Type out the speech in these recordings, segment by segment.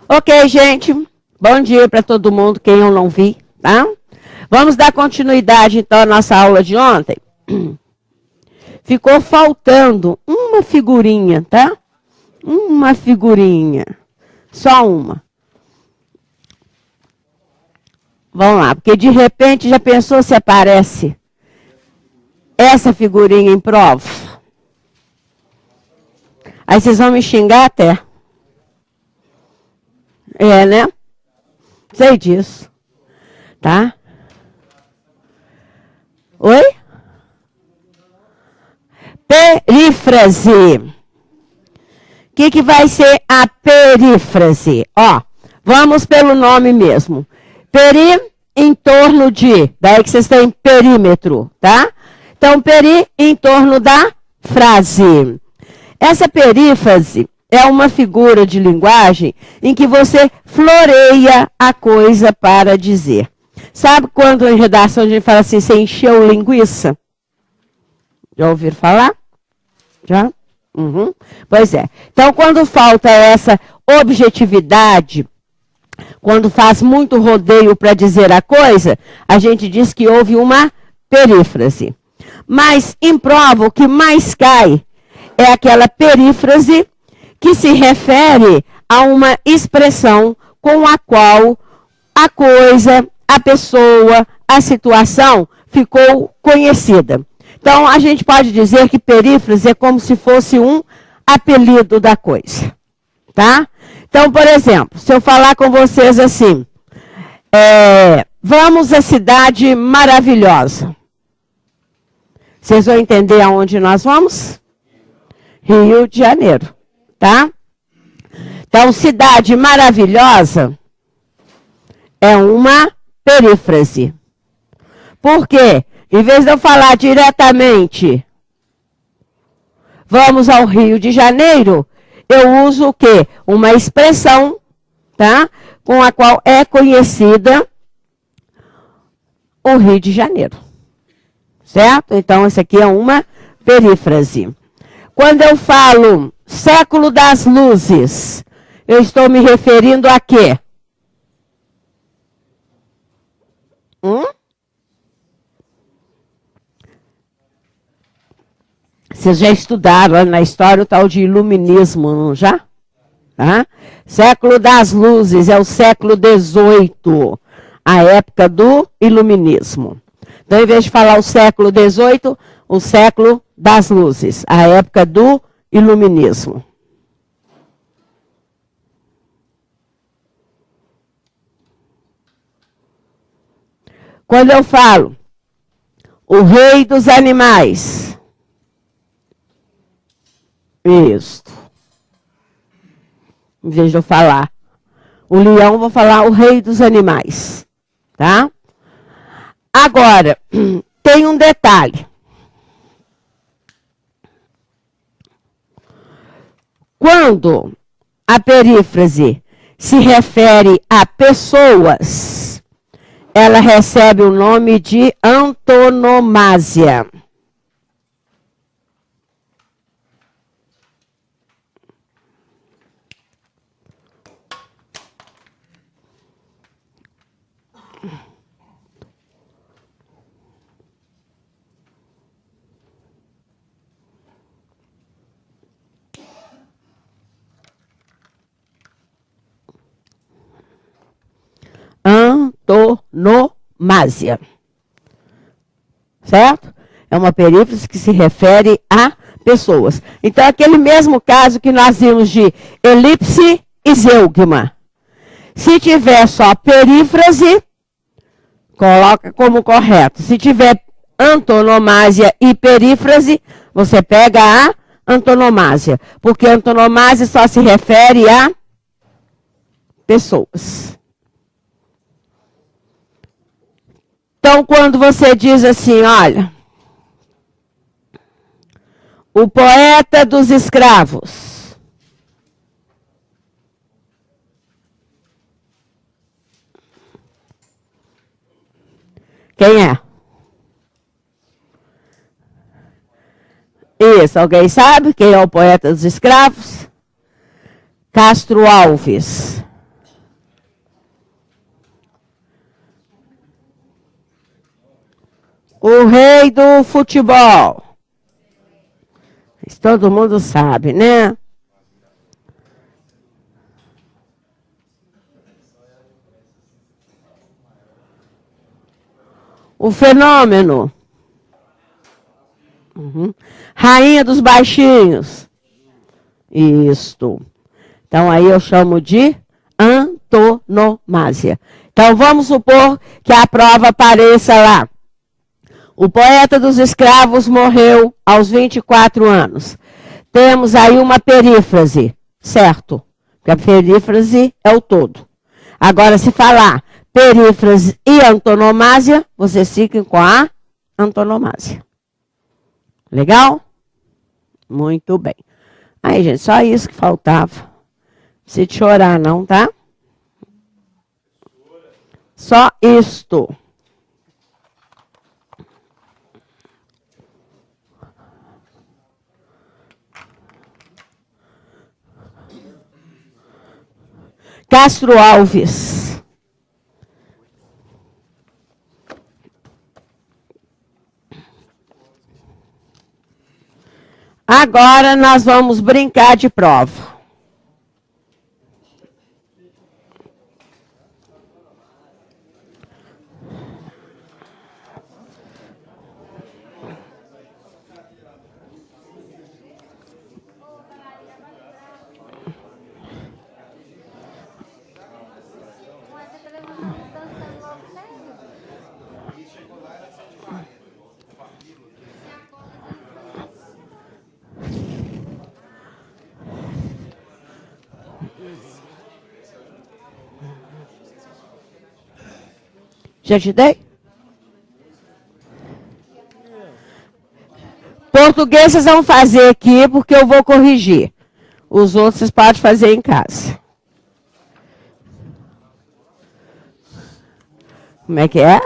Ok, gente. Bom dia para todo mundo, quem eu não vi, tá? Vamos dar continuidade, então, à nossa aula de ontem. Ficou faltando uma figurinha, tá? Uma figurinha. Só uma. Vamos lá, porque de repente já pensou se aparece essa figurinha em prova? Aí vocês vão me xingar até. É, né? Sei disso. Tá? Oi? Perífrase. O que vai ser a perífrase? Ó, vamos pelo nome mesmo. Peri, em torno de. Daí que vocês têm perímetro, tá? Então, peri, em torno da frase. Essa perífrase é uma figura de linguagem em que você floreia a coisa para dizer. Sabe quando em redação a gente fala assim, você encheu linguiça? Já ouviram falar? Já? Uhum. Pois é. Então, quando falta essa objetividade, quando faz muito rodeio para dizer a coisa, a gente diz que houve uma perífrase. Mas, em prova, o que mais cai é aquela perífrase que se refere a uma expressão com a qual a coisa, a pessoa, a situação ficou conhecida. Então, a gente pode dizer que perífrase é como se fosse um apelido da coisa, tá? Então, por exemplo, se eu falar com vocês assim, vamos à cidade maravilhosa. Vocês vão entender aonde nós vamos? Rio de Janeiro, tá? Então, cidade maravilhosa é uma perífrase. Por quê? Em vez de eu falar diretamente, vamos ao Rio de Janeiro, eu uso o quê? Uma expressão, tá? Com a qual é conhecida o Rio de Janeiro. Certo? Então, essa aqui é uma perífrase. Quando eu falo século das luzes, eu estou me referindo a quê? Vocês já estudaram na história o tal de iluminismo, não já? Tá? Século das luzes é o século XVIII, a época do iluminismo. Então, em vez de falar o século XVIII, o século das luzes, a época do iluminismo. Quando eu falo o rei dos animais, isso. Em vez de eu falar o leão, vou falar o rei dos animais, tá? Agora, tem um detalhe. Quando a perífrase se refere a pessoas, ela recebe o nome de antonomásia. Antonomásia. Certo? É uma perífrase que se refere a pessoas. Então, aquele mesmo caso que nós vimos de elipse e zeugma. Se tiver só perífrase, coloca como correto. Se tiver antonomásia e perífrase, você pega a antonomásia. Porque antonomásia só se refere a pessoas. Então, quando você diz assim, olha, o poeta dos escravos. Quem é? Isso, alguém sabe quem é o poeta dos escravos? Castro Alves. O rei do futebol. Isso todo mundo sabe, né? O fenômeno. Rainha dos baixinhos. Isto. Então, aí eu chamo de antonomásia. Então, vamos supor que a prova apareça lá. O poeta dos escravos morreu aos 24 anos. Temos aí uma perífrase, certo? Porque a perífrase é o todo. Agora, se falar perífrase e antonomásia, vocês fiquem com a antonomásia. Legal? Muito bem. Aí, gente, só isso que faltava. Não precisa chorar, não, tá? Só isto. Castro Alves. Agora nós vamos brincar de prova. Já te dei? Português vocês vão fazer aqui porque eu vou corrigir. Os outros vocês podem fazer em casa. Como é que é?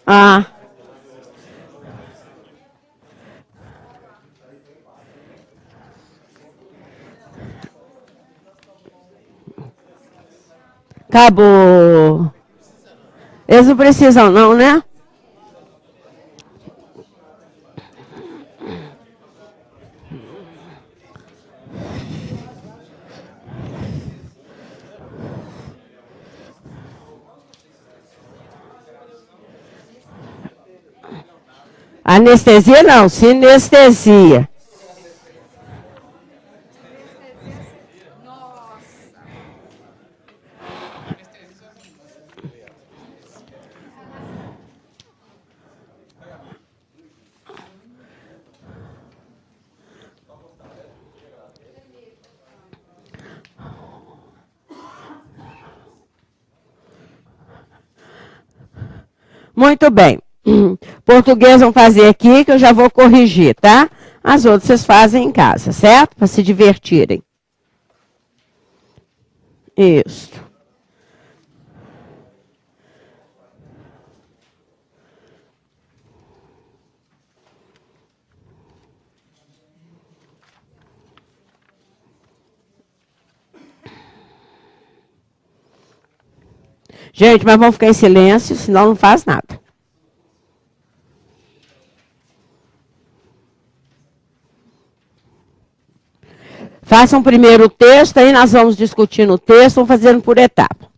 Ah. Acabou. Eles não precisam não, né? Anestesia não, sinestesia. Muito bem. Português vão fazer aqui, que eu já vou corrigir, tá? As outras vocês fazem em casa, certo? Para se divertirem. Isso. Gente, mas vamos ficar em silêncio, senão não faz nada. Façam primeiro o texto, aí nós vamos discutindo o texto, vamos fazendo por etapa.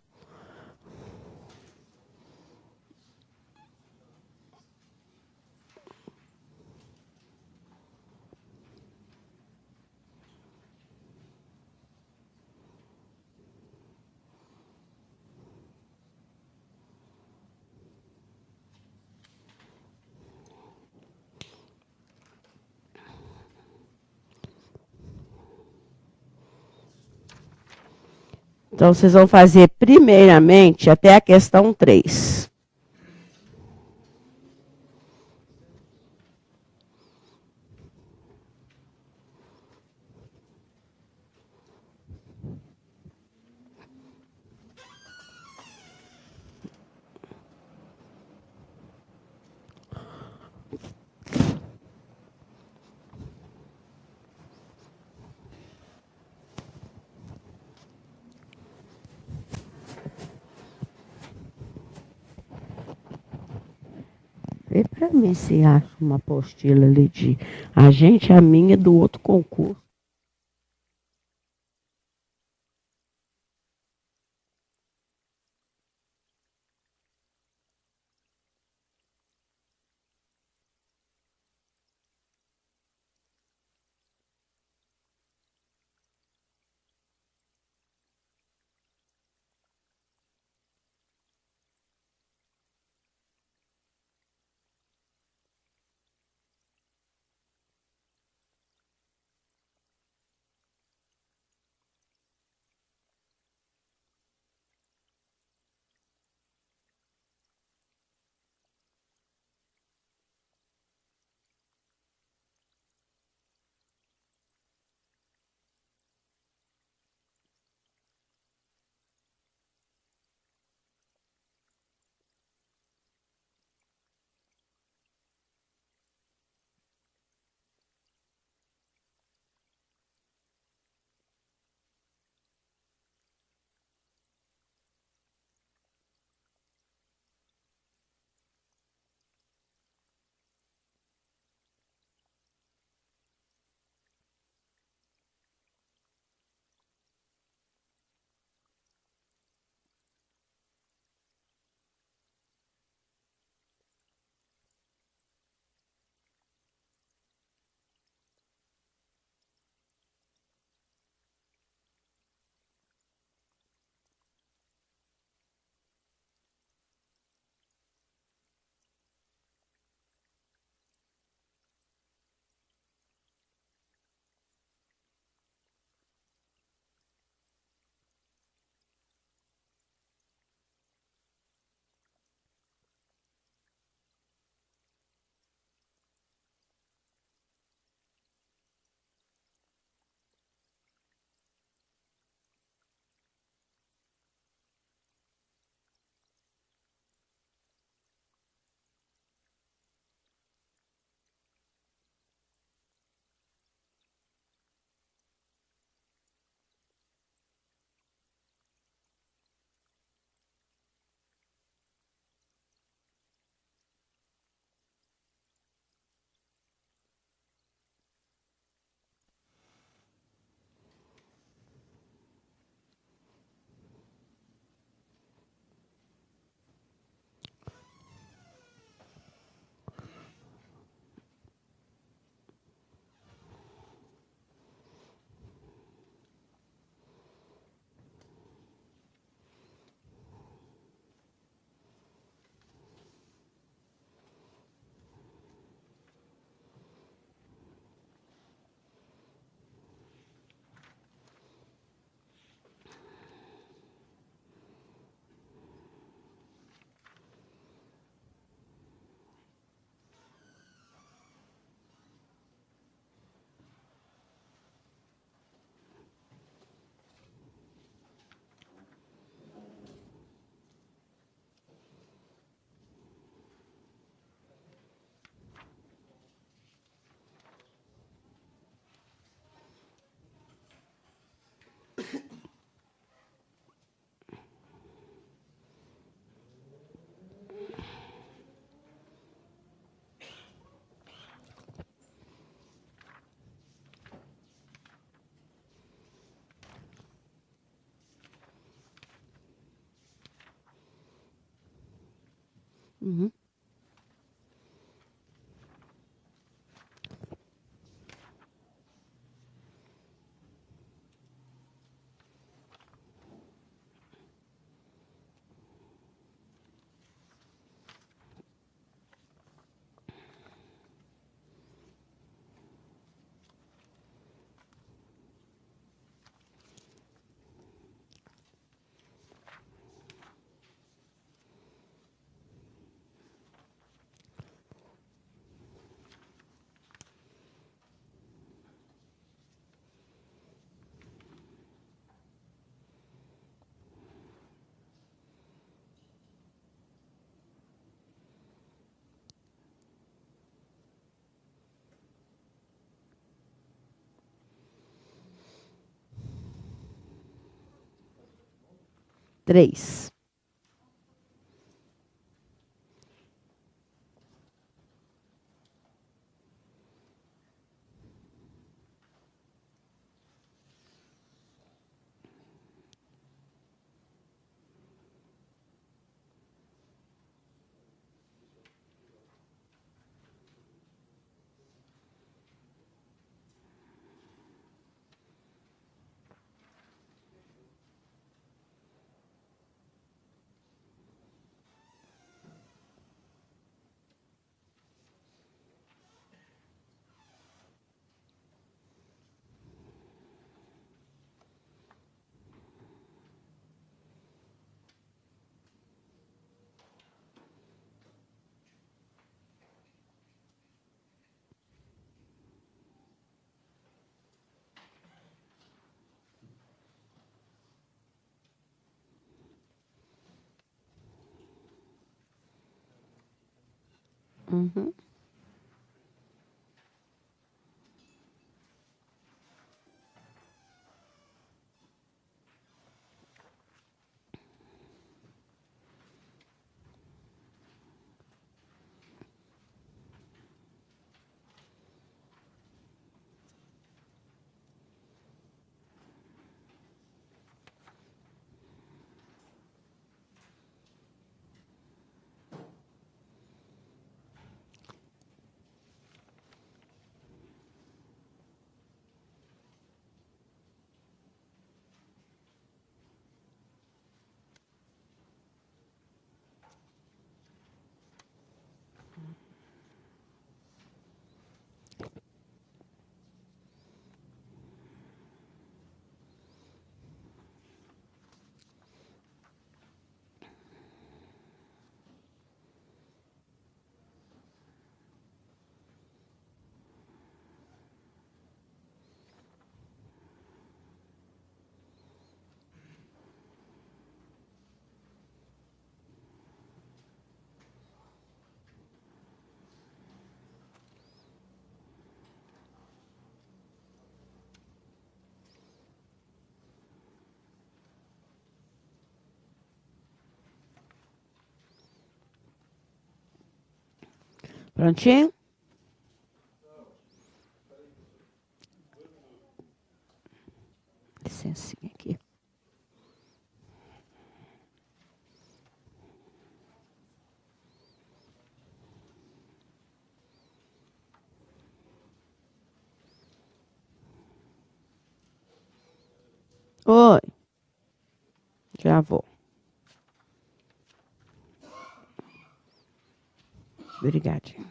Então, vocês vão fazer primeiramente até a questão 3. Para mim, se acha uma apostila ali de a gente, a minha, do outro concurso. Uhum. Três. Uhum. Prontinho? Licencinha aqui. Oi. Já vou. Obrigadinho.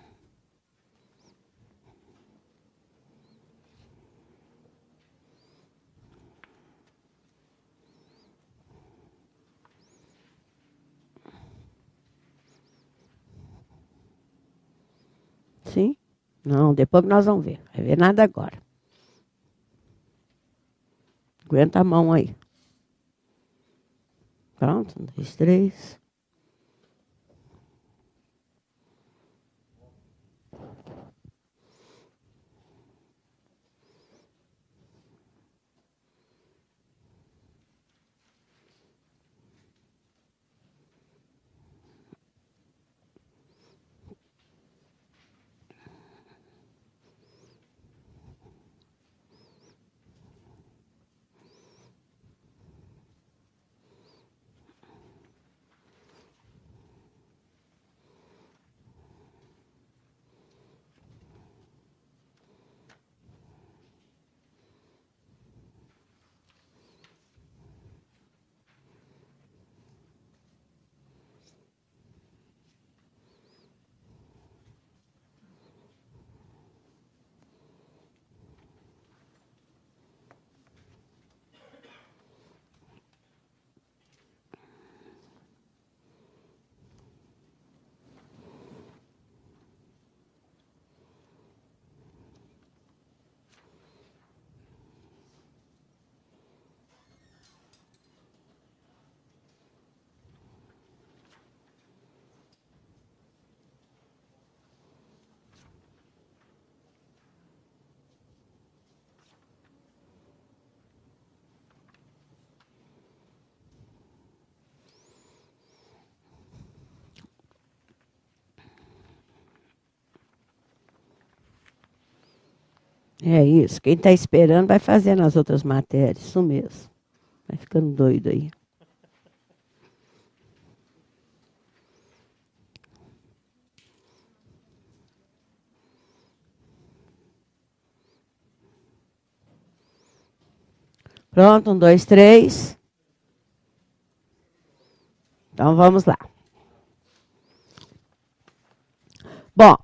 Sim? Não, depois nós vamos ver. Vai ver nada agora. Aguenta a mão aí. Pronto, 1, 2, 3. É isso. Quem está esperando vai fazer nas outras matérias. Isso mesmo. Vai ficando doido aí. Pronto, 1, 2, 3. Então, vamos lá. Bom,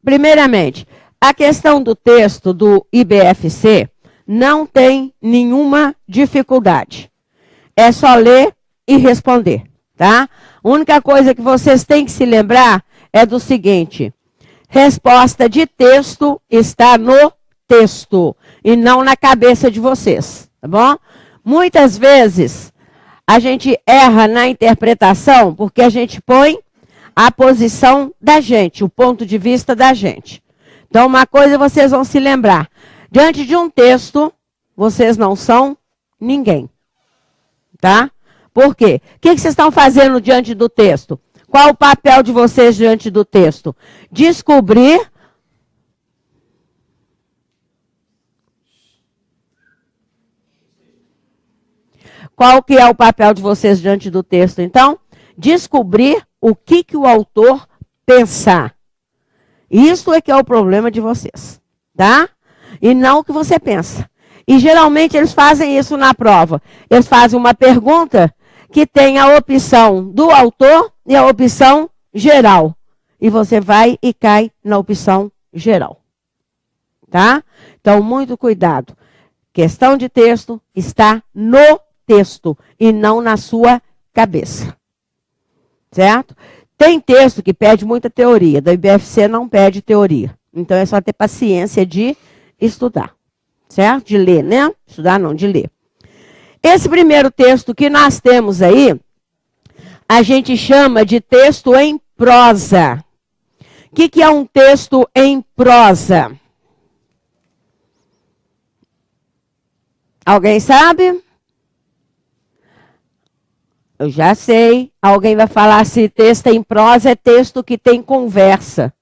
primeiramente, a questão do texto do IBFC não tem nenhuma dificuldade. É só ler e responder, tá? A única coisa que vocês têm que se lembrar é do seguinte: resposta de texto está no texto e não na cabeça de vocês, tá bom? Muitas vezes a gente erra na interpretação porque a gente põe a posição da gente, o ponto de vista da gente. Então, uma coisa vocês vão se lembrar. Diante de um texto, vocês não são ninguém. Tá? Por quê? O que vocês estão fazendo diante do texto? Qual o papel de vocês diante do texto? Descobrir qual que é o papel de vocês diante do texto, então? Descobrir o que o autor pensa. Isso é que é o problema de vocês, tá? E não o que você pensa. E geralmente eles fazem isso na prova. Eles fazem uma pergunta que tem a opção do autor e a opção geral. E você vai e cai na opção geral. Tá? Então, muito cuidado. Questão de texto está no texto e não na sua cabeça. Certo? Tem texto que pede muita teoria. Da IBFC não pede teoria. Então, é só ter paciência de estudar. Certo? De ler, né? Estudar não, de ler. Esse primeiro texto que nós temos aí, a gente chama de texto em prosa. O que é um texto em prosa? Alguém sabe? Eu já sei. Alguém vai falar se texto em prosa é texto que tem conversa.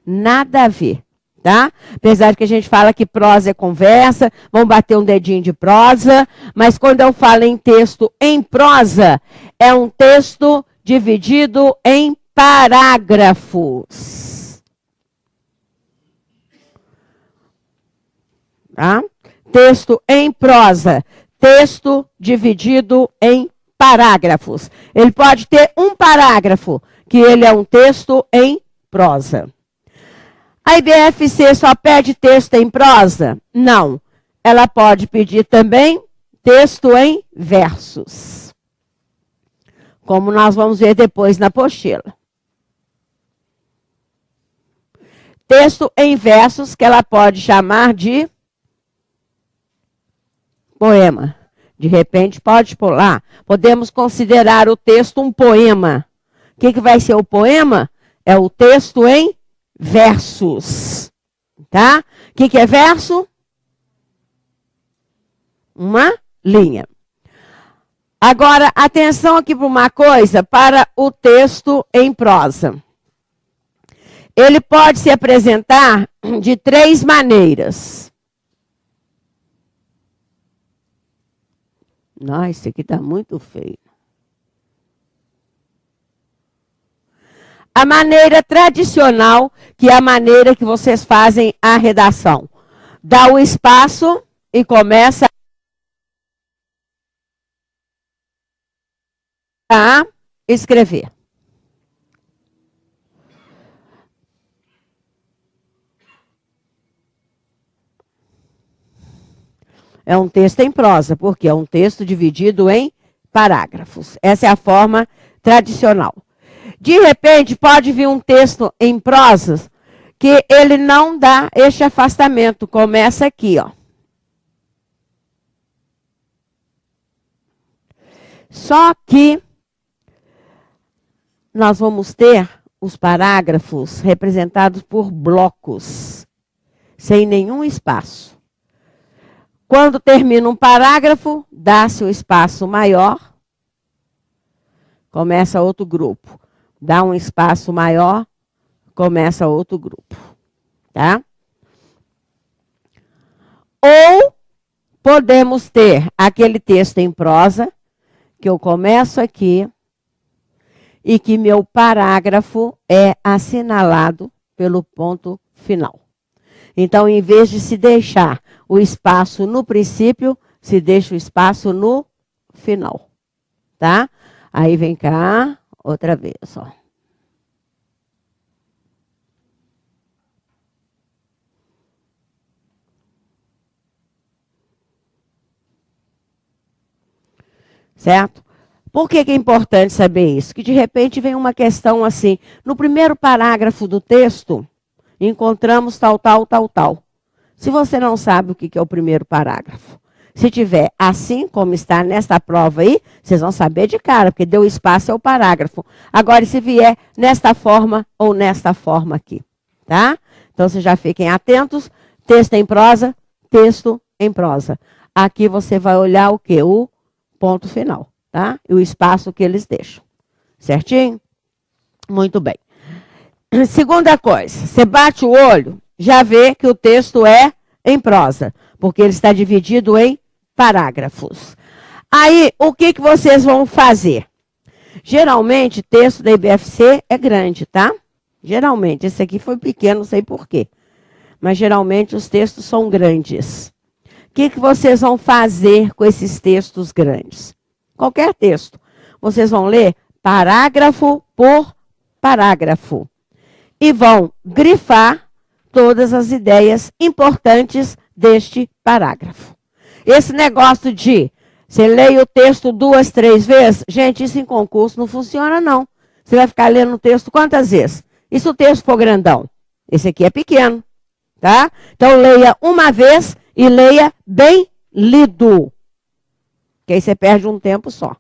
Nada a ver, tá? Apesar de que a gente fala que prosa é conversa, vamos bater um dedinho de prosa, mas quando eu falo em texto em prosa, é um texto dividido em parágrafos. Tá? Texto em prosa, texto dividido em parágrafos. Ele pode ter um parágrafo, que ele é um texto em prosa. A IBFC só pede texto em prosa? Não. Ela pode pedir também texto em versos. Como nós vamos ver depois na apostila. Texto em versos que ela pode chamar de poema. De repente pode pular. Podemos considerar o texto um poema. O que vai ser o poema? É o texto em versos. Tá? O que é verso? Uma linha. Agora, atenção aqui para uma coisa, para o texto em prosa. Ele pode se apresentar de 3 maneiras. Nossa, isso aqui está muito feio. A maneira tradicional, que é a maneira que vocês fazem a redação. Dá o espaço e começa a escrever. É um texto em prosa, porque é um texto dividido em parágrafos. Essa é a forma tradicional. De repente, pode vir um texto em prosas que ele não dá este afastamento. Começa aqui, ó. Só que nós vamos ter os parágrafos representados por blocos, sem nenhum espaço. Quando termina um parágrafo, dá-se um espaço maior, começa outro grupo. Dá um espaço maior, começa outro grupo. Tá? Ou podemos ter aquele texto em prosa, que eu começo aqui, e que meu parágrafo é assinalado pelo ponto final. Então, em vez de se deixar o espaço no princípio, se deixa o espaço no final. Tá? Aí vem cá, outra vez, ó. Certo? Por que é importante saber isso? Que de repente vem uma questão assim, no primeiro parágrafo do texto, encontramos tal, tal, tal, tal. Se você não sabe o que é o primeiro parágrafo, Se tiver assim como está nesta prova aí, vocês vão saber de cara, porque deu espaço ao parágrafo. Agora, se vier nesta forma ou nesta forma aqui, tá? Então, vocês já fiquem atentos. Texto em prosa, texto em prosa. Aqui você vai olhar o quê? O ponto final, tá? E o espaço que eles deixam. Certinho? Muito bem. Segunda coisa, você bate o olho, já vê que o texto é em prosa, porque ele está dividido em parágrafos. Aí, o que vocês vão fazer? Geralmente, texto da IBFC é grande, tá? Geralmente, esse aqui foi pequeno, não sei porquê. Mas, geralmente, os textos são grandes. O que vocês vão fazer com esses textos grandes? Qualquer texto. Vocês vão ler parágrafo por parágrafo. E vão grifar todas as ideias importantes deste parágrafo. Esse negócio de você leia o texto 2, 3 vezes, gente, isso em concurso não funciona, não. Você vai ficar lendo o texto quantas vezes? E se o texto for grandão? Esse aqui é pequeno, tá? Então, leia uma vez e leia bem lido. Que aí você perde um tempo só.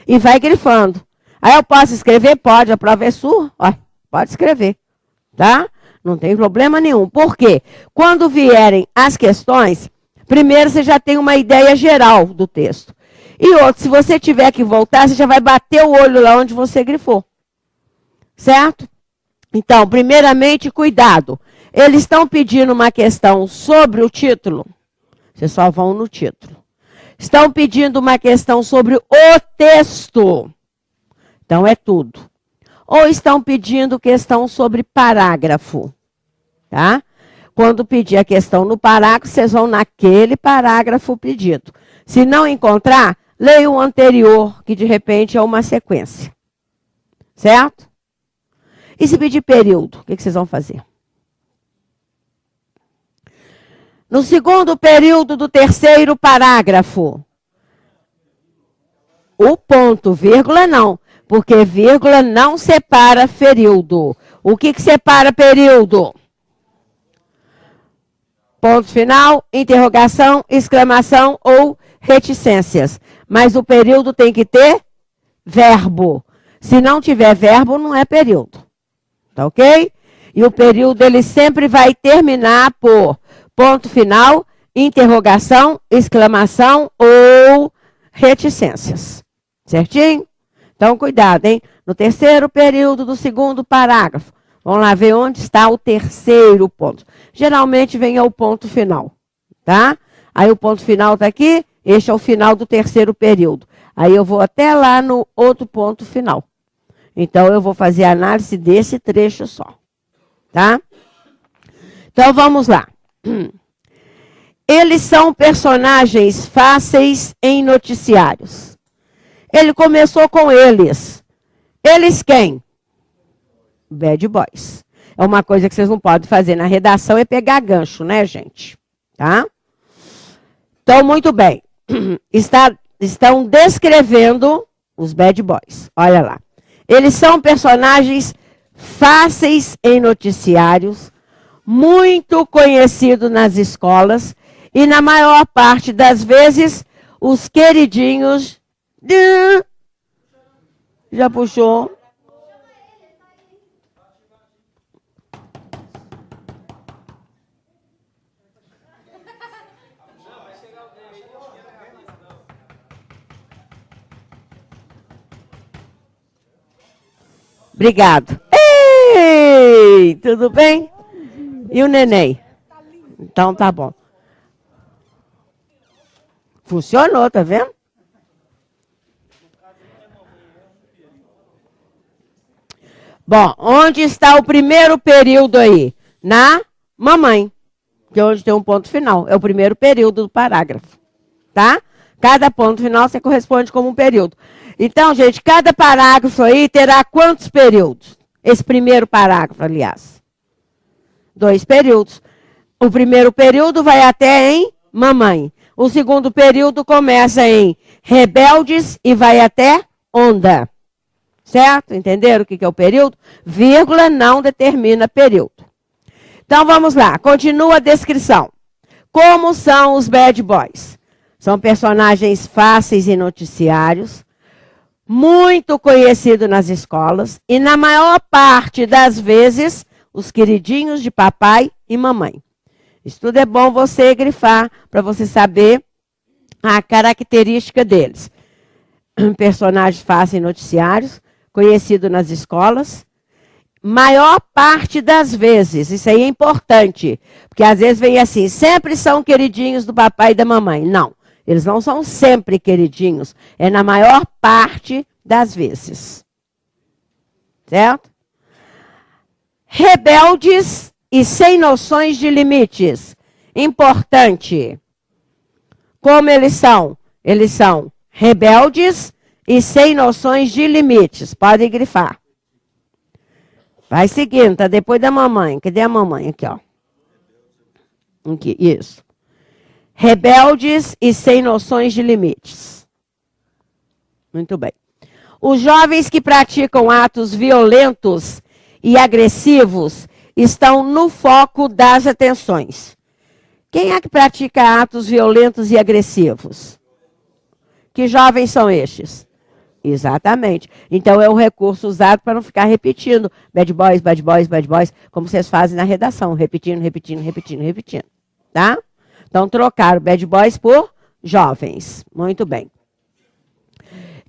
E vai grifando. Aí eu posso escrever? Pode, a prova é sua. Ó, pode escrever, tá? Não tem problema nenhum. Por quê? Quando vierem as questões, primeiro você já tem uma ideia geral do texto. E outro, se você tiver que voltar, você já vai bater o olho lá onde você grifou. Certo? Então, primeiramente, cuidado. Eles estão pedindo uma questão sobre o título. Vocês só vão no título. Estão pedindo uma questão sobre o texto. Então, é tudo. Ou estão pedindo questão sobre parágrafo. Tá? Quando pedir a questão no parágrafo, vocês vão naquele parágrafo pedido. Se não encontrar, leia o anterior, que de repente é uma sequência. Certo? E se pedir período, o que vocês vão fazer? No segundo período do terceiro parágrafo. O ponto, vírgula não. Porque vírgula não separa período. O que separa período? Ponto final, interrogação, exclamação ou reticências. Mas o período tem que ter verbo. Se não tiver verbo, não é período. Tá ok? E o período, ele sempre vai terminar por ponto final, interrogação, exclamação ou reticências. Certinho? Então, cuidado, hein? No terceiro período do segundo parágrafo. Vamos lá ver onde está o terceiro ponto. Geralmente vem ao ponto final, tá? Aí o ponto final está aqui, este é o final do terceiro período. Aí eu vou até lá no outro ponto final. Então, eu vou fazer a análise desse trecho só, tá? Então, vamos lá. Eles são personagens fáceis em noticiários. Ele começou com eles. Eles quem? Bad boys. É uma coisa que vocês não podem fazer na redação, é pegar gancho, né, gente? Tá? Então, muito bem. Estão descrevendo os bad boys. Olha lá. Eles são personagens fáceis em noticiários, muito conhecidos nas escolas e, na maior parte das vezes, os queridinhos... Já puxou? Obrigado. Ei, tudo bem? E o neném? Então tá bom. Funcionou, tá vendo? Bom, onde está o primeiro período aí? Na mamãe, que é onde tem um ponto final. É o primeiro período do parágrafo, tá? Cada ponto final você corresponde como um período. Então, gente, cada parágrafo aí terá quantos períodos? Esse primeiro parágrafo, aliás. 2 períodos. O primeiro período vai até em mamãe. O segundo período começa em rebeldes e vai até onda. Certo? Entenderam o que é o período? Vírgula não determina período. Então, vamos lá. Continua a descrição. Como são os bad boys? São personagens fáceis em noticiários, muito conhecidos nas escolas e, na maior parte das vezes, os queridinhos de papai e mamãe. Isso tudo é bom você grifar para você saber a característica deles. Personagens fáceis em noticiários, conhecidos nas escolas, maior parte das vezes, isso aí é importante, porque às vezes vem assim, sempre são queridinhos do papai e da mamãe. Não, eles não são sempre queridinhos, é na maior parte das vezes. Certo? Rebeldes e sem noções de limites. Importante. Como eles são? Eles são rebeldes e sem noções de limites. Podem grifar. Vai seguindo, tá depois da mamãe. Cadê a mamãe? Aqui, ó. Aqui, isso. Rebeldes e sem noções de limites. Muito bem. Os jovens que praticam atos violentos e agressivos estão no foco das atenções. Quem é que pratica atos violentos e agressivos? Que jovens são estes? Exatamente. Então é um recurso usado para não ficar repetindo. Bad boys, bad boys, bad boys, como vocês fazem na redação. Repetindo, repetindo, repetindo, repetindo. Tá? Então trocaram bad boys por jovens. Muito bem.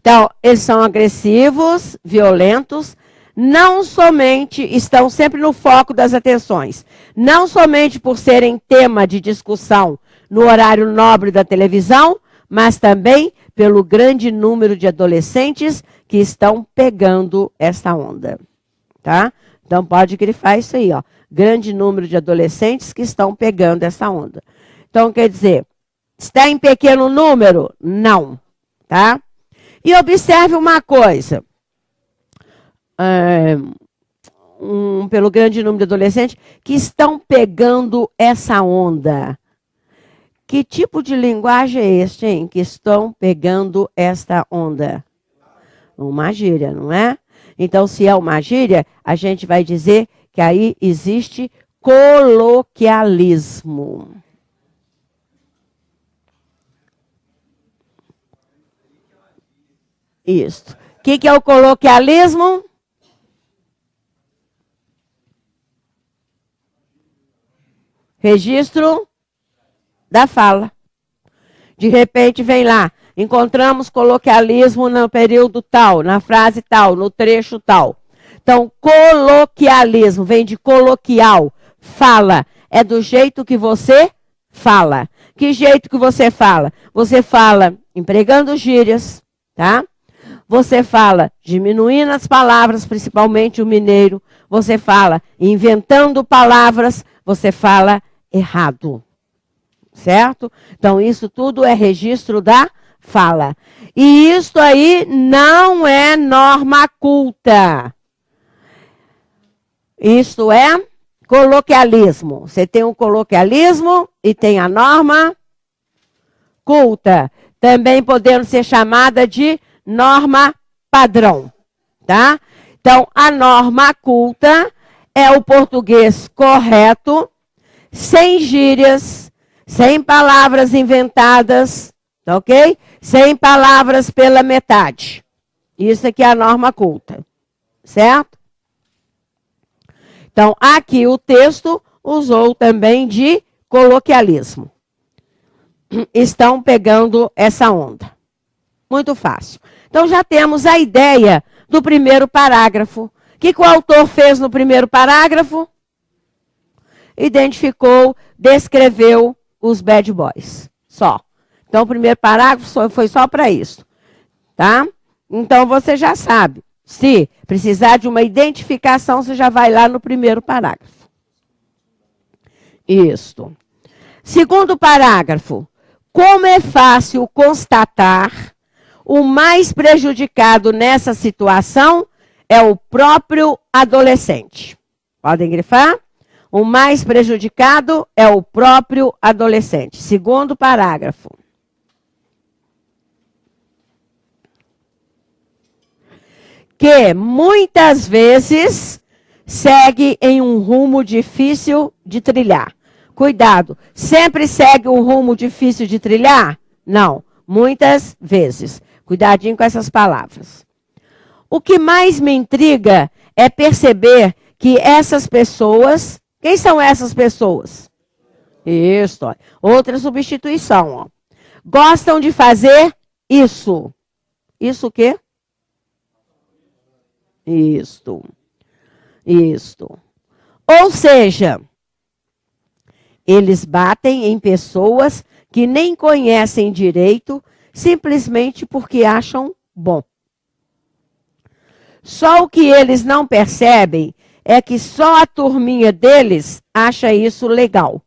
Então, eles são agressivos, violentos, não somente estão sempre no foco das atenções, não somente por serem tema de discussão no horário nobre da televisão, mas também pelo grande número de adolescentes que estão pegando essa onda. Tá? Então, pode grifar isso aí, ó. Grande número de adolescentes que estão pegando essa onda. Então, quer dizer, está em pequeno número? Não. Tá? E observe uma coisa. Pelo grande número de adolescentes que estão pegando essa onda. Que tipo de linguagem é este, hein? Que estão pegando esta onda? Uma gíria, não é? Então, se é uma gíria, a gente vai dizer que aí existe coloquialismo. Isso. O que é o coloquialismo? Registro da fala. De repente vem lá, encontramos coloquialismo no período tal, na frase tal, no trecho tal. Então, coloquialismo vem de coloquial, fala. É do jeito que você fala. Que jeito que você fala? Você fala empregando gírias, tá? Você fala diminuindo as palavras, principalmente o mineiro. Você fala inventando palavras, você fala errado. Certo? Então, isso tudo é registro da fala. E isso aí não é norma culta. Isso é coloquialismo. Você tem o coloquialismo e tem a norma culta. Também podendo ser chamada de norma padrão. Tá? Então, a norma culta é o português correto, sem gírias, sem palavras inventadas, ok? Sem palavras pela metade. Isso aqui é a norma culta, certo? Então, aqui o texto usou também de coloquialismo. Estão pegando essa onda. Muito fácil. Então, já temos a ideia do primeiro parágrafo. O que o autor fez no primeiro parágrafo? Identificou, descreveu os bad boys. Só. Então, o primeiro parágrafo foi só para isso. Tá? Então, você já sabe. Se precisar de uma identificação, você já vai lá no primeiro parágrafo. Isso. Segundo parágrafo. Como é fácil constatar, o mais prejudicado nessa situação é o próprio adolescente. Podem grifar? O mais prejudicado é o próprio adolescente. Segundo parágrafo. Que muitas vezes segue em um rumo difícil de trilhar. Cuidado, sempre segue um rumo difícil de trilhar? Não, muitas vezes. Cuidadinho com essas palavras. O que mais me intriga é perceber que essas pessoas... Quem são essas pessoas? Isso, ó. Outra substituição, ó. Gostam de fazer isso. Isso o quê? Isto. Ou seja, eles batem em pessoas que nem conhecem direito, simplesmente porque acham bom. Só o que eles não percebem é que só a turminha deles acha isso legal,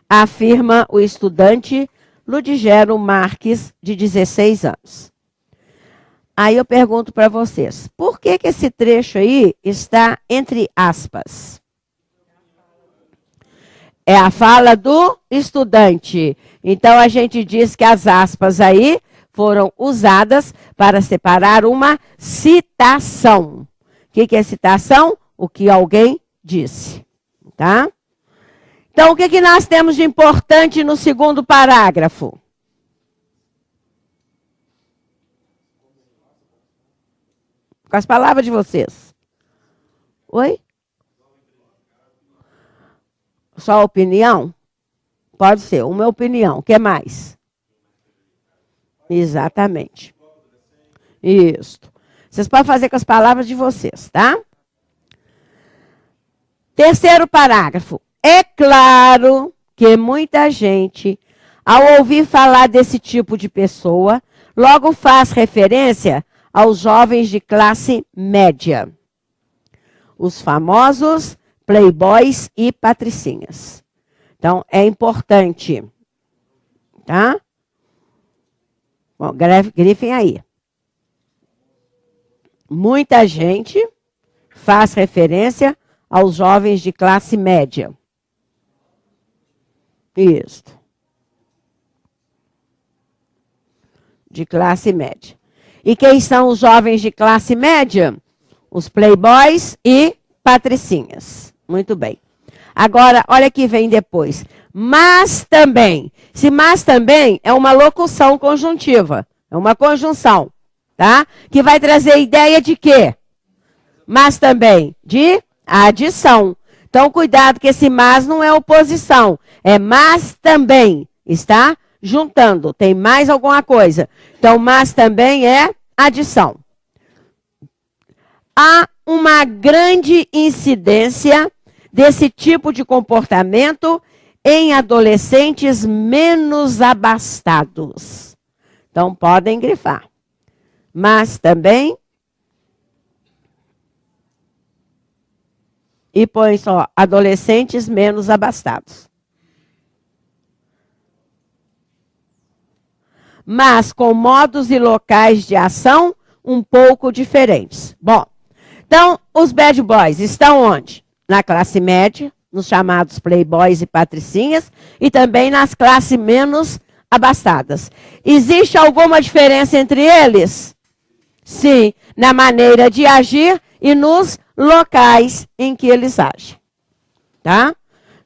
afirma o estudante Ludgero Marques, de 16 anos. Aí eu pergunto para vocês, por que esse trecho aí está entre aspas? É a fala do estudante. Então a gente diz que as aspas aí foram usadas para separar uma citação. O que é citação? O que alguém disse, tá? Então, o que nós temos de importante no segundo parágrafo? Com as palavras de vocês. Oi? Só opinião? Pode ser, uma opinião. O que mais? Exatamente. Isso. Vocês podem fazer com as palavras de vocês, tá? Terceiro parágrafo. É claro que muita gente, ao ouvir falar desse tipo de pessoa, logo faz referência aos jovens de classe média. Os famosos playboys e patricinhas. Então, é importante. Tá? Bom, grifem aí. Muita gente faz referência aos jovens de classe média. Isso. De classe média. E quem são os jovens de classe média? Os playboys e patricinhas. Muito bem. Agora, olha que vem depois. Mas também. Se mas também é uma locução conjuntiva. É uma conjunção. Tá? Que vai trazer a ideia de quê? Mas também de adição. Então, cuidado que esse mas não é oposição. É mas também. Está juntando. Tem mais alguma coisa. Então, mas também é adição. Há uma grande incidência desse tipo de comportamento em adolescentes menos abastados. Então, podem grifar. Mas também... E põe só, adolescentes menos abastados. Mas com modos e locais de ação um pouco diferentes. Bom, então, os bad boys estão onde? Na classe média, nos chamados playboys e patricinhas, e também nas classes menos abastadas. Existe alguma diferença entre eles? Sim, na maneira de agir e nos locais em que eles agem. Tá?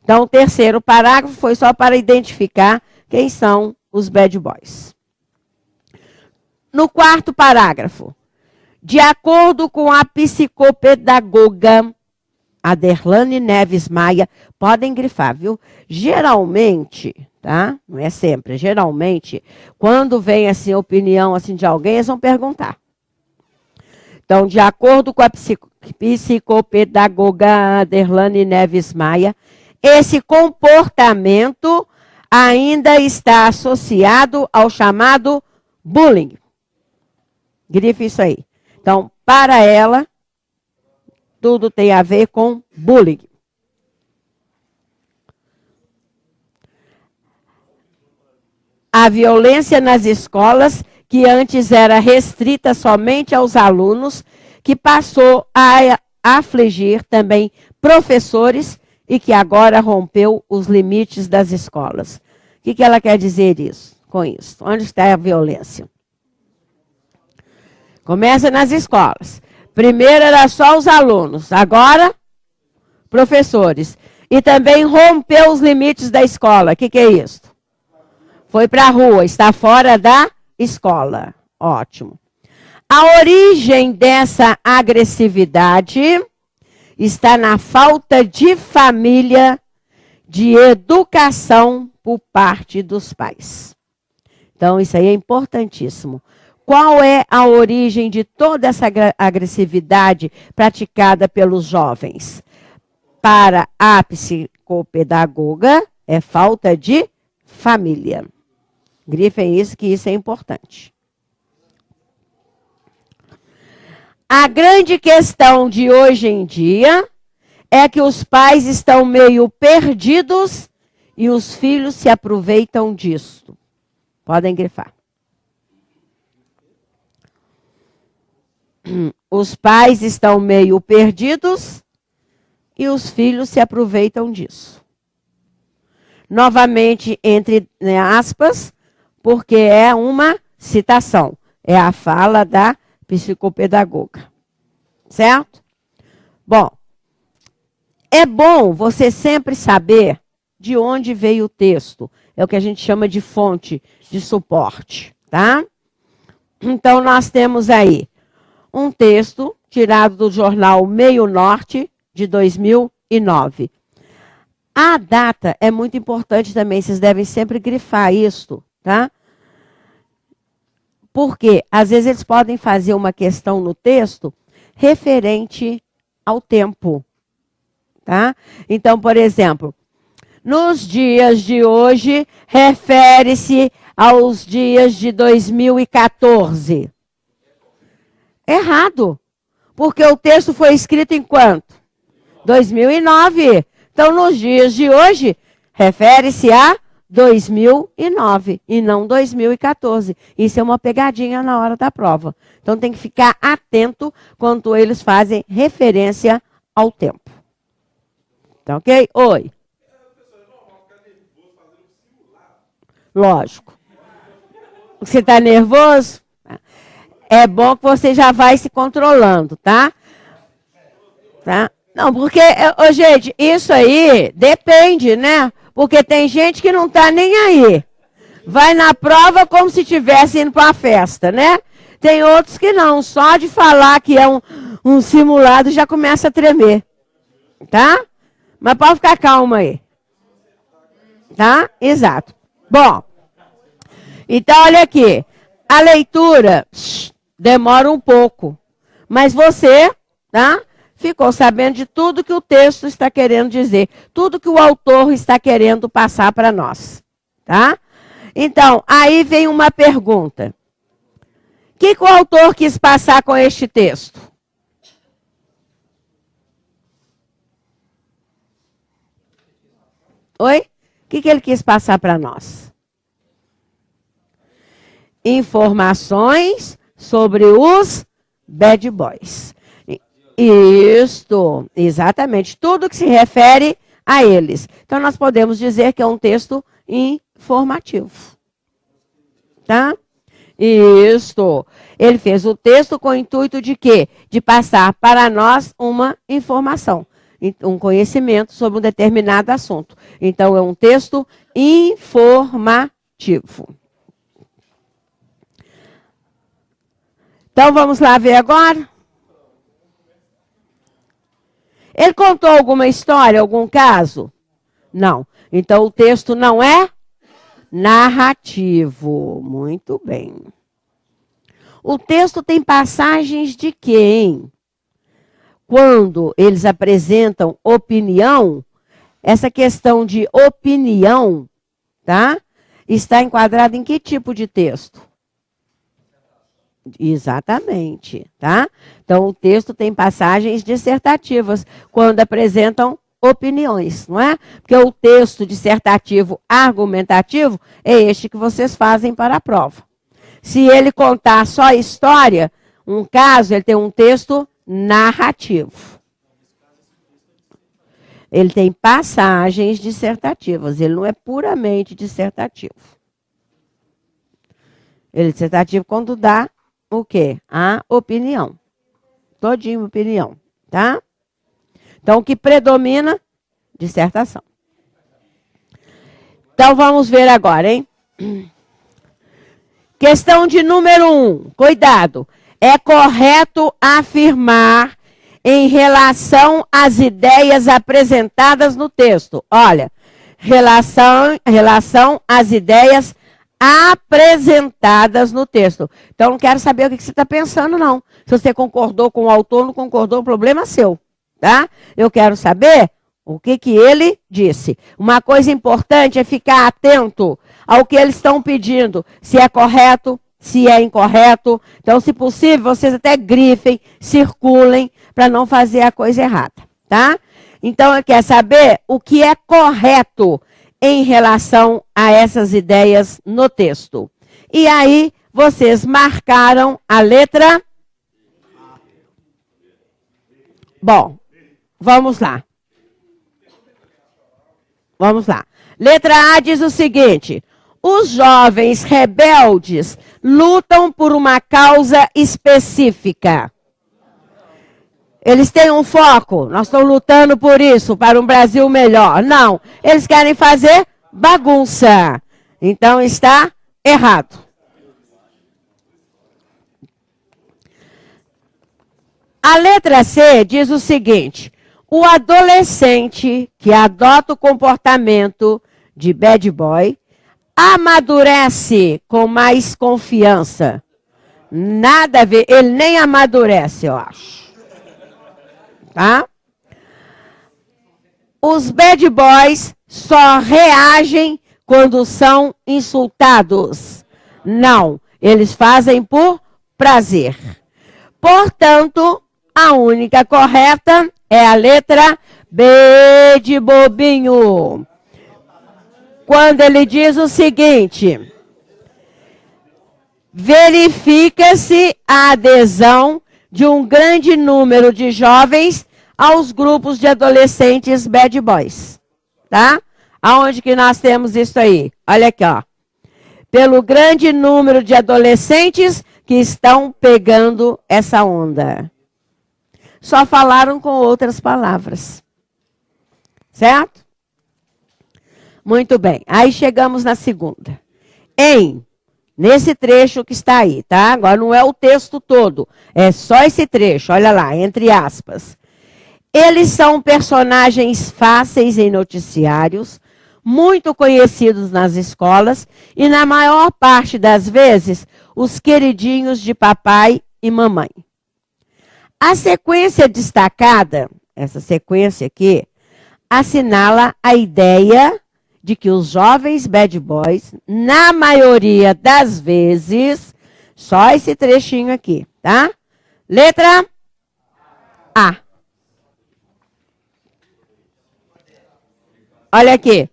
Então, o terceiro parágrafo foi só para identificar quem são os bad boys. No quarto parágrafo, de acordo com a psicopedagoga Aderlane Neves Maia, podem grifar, viu? Geralmente, tá? Não é sempre, geralmente, quando vem assim opinião assim de alguém, eles vão perguntar. Então, de acordo com a psicopedagoga Aderlane Neves Maia, esse comportamento ainda está associado ao chamado bullying. Grife isso aí. Então, para ela, tudo tem a ver com bullying. A violência nas escolas, que antes era restrita somente aos alunos, que passou a afligir também professores e que agora rompeu os limites das escolas. O que ela quer dizer com isso? Onde está a violência? Começa nas escolas. Primeiro era só os alunos, agora professores. E também rompeu os limites da escola. O que é isso? Foi para a rua, está fora da escola. Ótimo. A origem dessa agressividade está na falta de família, de educação por parte dos pais. Então, isso aí é importantíssimo. Qual é a origem de toda essa agressividade praticada pelos jovens? Para a psicopedagoga, é falta de família. Grifem isso, que isso é importante. A grande questão de hoje em dia é que os pais estão meio perdidos e os filhos se aproveitam disso. Podem grifar. Os pais estão meio perdidos e os filhos se aproveitam disso. Novamente, entre aspas, porque é uma citação. É a fala da psicopedagoga. Certo? Bom, é bom você sempre saber de onde veio o texto. É o que a gente chama de fonte de suporte, tá? Então, nós temos aí um texto tirado do jornal Meio Norte, de 2009. A data é muito importante também, vocês devem sempre grifar isso, tá? Porque, às vezes, eles podem fazer uma questão no texto referente ao tempo, tá? Então, por exemplo, nos dias de hoje, refere-se aos dias de 2014. Errado, porque o texto foi escrito em quanto? 2009. Então, nos dias de hoje, refere-se a 2009 e não 2014. Isso é uma pegadinha na hora da prova. Então, tem que ficar atento quando eles fazem referência ao tempo. Tá ok? Oi. Lógico. Você está nervoso? É bom que você já vai se controlando, tá? Tá? Não, porque, gente, isso aí depende, né? Porque tem gente que não tá nem aí. Vai na prova como se estivesse indo para uma festa, né? Tem outros que não. Só de falar que é um simulado já começa a tremer. Tá? Mas pode ficar calma aí. Tá? Exato. Bom, então olha aqui. A leitura demora um pouco. Mas você, tá? Ficou sabendo de tudo que o texto está querendo dizer. Tudo que o autor está querendo passar para nós. Tá? Então, aí vem uma pergunta. O que o autor quis passar com este texto? Oi? O que ele quis passar para nós? Informações sobre os bad boys. Isto, exatamente. Tudo que se refere a eles. Então, nós podemos dizer que é um texto informativo. Tá? Isto. Ele fez o texto com o intuito de quê? De passar para nós uma informação. Um conhecimento sobre um determinado assunto. Então, é um texto informativo. Então, vamos lá ver agora. Ele contou alguma história, algum caso? Não. Então, o texto não é narrativo. Muito bem. O texto tem passagens de quê, hein? Quando eles apresentam opinião, essa questão de opinião, tá? Está enquadrada em que tipo de texto? Exatamente, tá? Então, o texto tem passagens dissertativas, quando apresentam opiniões, não é? Porque o texto dissertativo argumentativo é este que vocês fazem para a prova. Se ele contar só a história, um caso, ele tem um texto narrativo. Ele tem passagens dissertativas, ele não é puramente dissertativo. Ele é dissertativo quando dá o quê? A opinião. Todinho opinião, tá? Então, o que predomina? Dissertação. Então, vamos ver agora, hein? Questão de número 1. Cuidado. É correto afirmar em relação às ideias apresentadas no texto. Olha, relação às ideias apresentadas no texto. Então, não quero saber o que você está pensando, não. Se você concordou com o autor, não concordou, o problema é seu, tá? Eu quero saber o que ele disse. Uma coisa importante é ficar atento ao que eles estão pedindo, se é correto, se é incorreto. Então, se possível, vocês até grifem, circulem, para não fazer a coisa errada, tá? Então, quer saber o que é correto em relação a essas ideias no texto. E aí, vocês marcaram a letra... Bom, vamos lá. Vamos lá. Letra A diz o seguinte: os jovens rebeldes lutam por uma causa específica. Eles têm um foco, nós estamos lutando por isso, para um Brasil melhor. Não, eles querem fazer bagunça. Então está errado. A letra C diz o seguinte: o adolescente que adota o comportamento de bad boy amadurece com mais confiança. Nada a ver, ele nem amadurece, eu acho. Tá? Os bad boys só reagem quando são insultados. Não, eles fazem por prazer. Portanto, a única correta é a letra B de bobinho. Quando ele diz o seguinte: verifica-se a adesão de um grande número de jovens aos grupos de adolescentes bad boys. Tá? Aonde que nós temos isso aí? Olha aqui, ó. Pelo grande número de adolescentes que estão pegando essa onda. Só falaram com outras palavras. Certo? Muito bem. Aí chegamos na segunda. Nesse trecho que está aí, tá? Agora não é o texto todo. É só esse trecho, olha lá, entre aspas. Eles são personagens fáceis em noticiários, muito conhecidos nas escolas e, na maior parte das vezes, os queridinhos de papai e mamãe. A sequência destacada, essa sequência aqui, assinala a ideia de que os jovens bad boys, na maioria das vezes, só esse trechinho aqui, tá? Letra A. Olha aqui.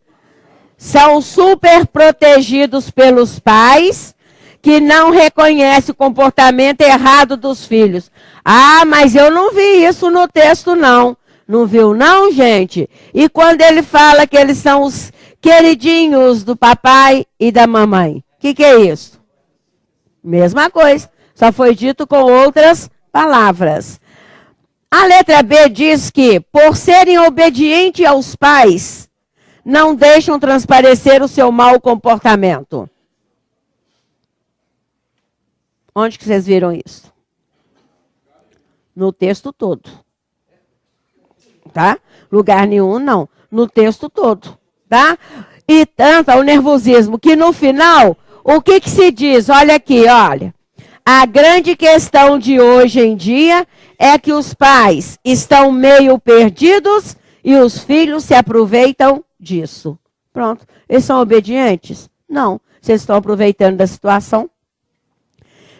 São super protegidos pelos pais que não reconhecem o comportamento errado dos filhos. Ah, mas eu não vi isso no texto, não. Não viu, não, gente? E quando ele fala que eles são os queridinhos do papai e da mamãe, o que é isso? Mesma coisa, só foi dito com outras palavras. A letra B diz que, por serem obedientes aos pais, não deixam transparecer o seu mau comportamento. Onde que vocês viram isso? No texto todo. Tá? Lugar nenhum, não. No texto todo. Tá? E tanto o nervosismo que no final, o que se diz? Olha aqui, olha. A grande questão de hoje em dia é que os pais estão meio perdidos e os filhos se aproveitam disso. Pronto. Eles são obedientes? Não. Vocês estão aproveitando da situação?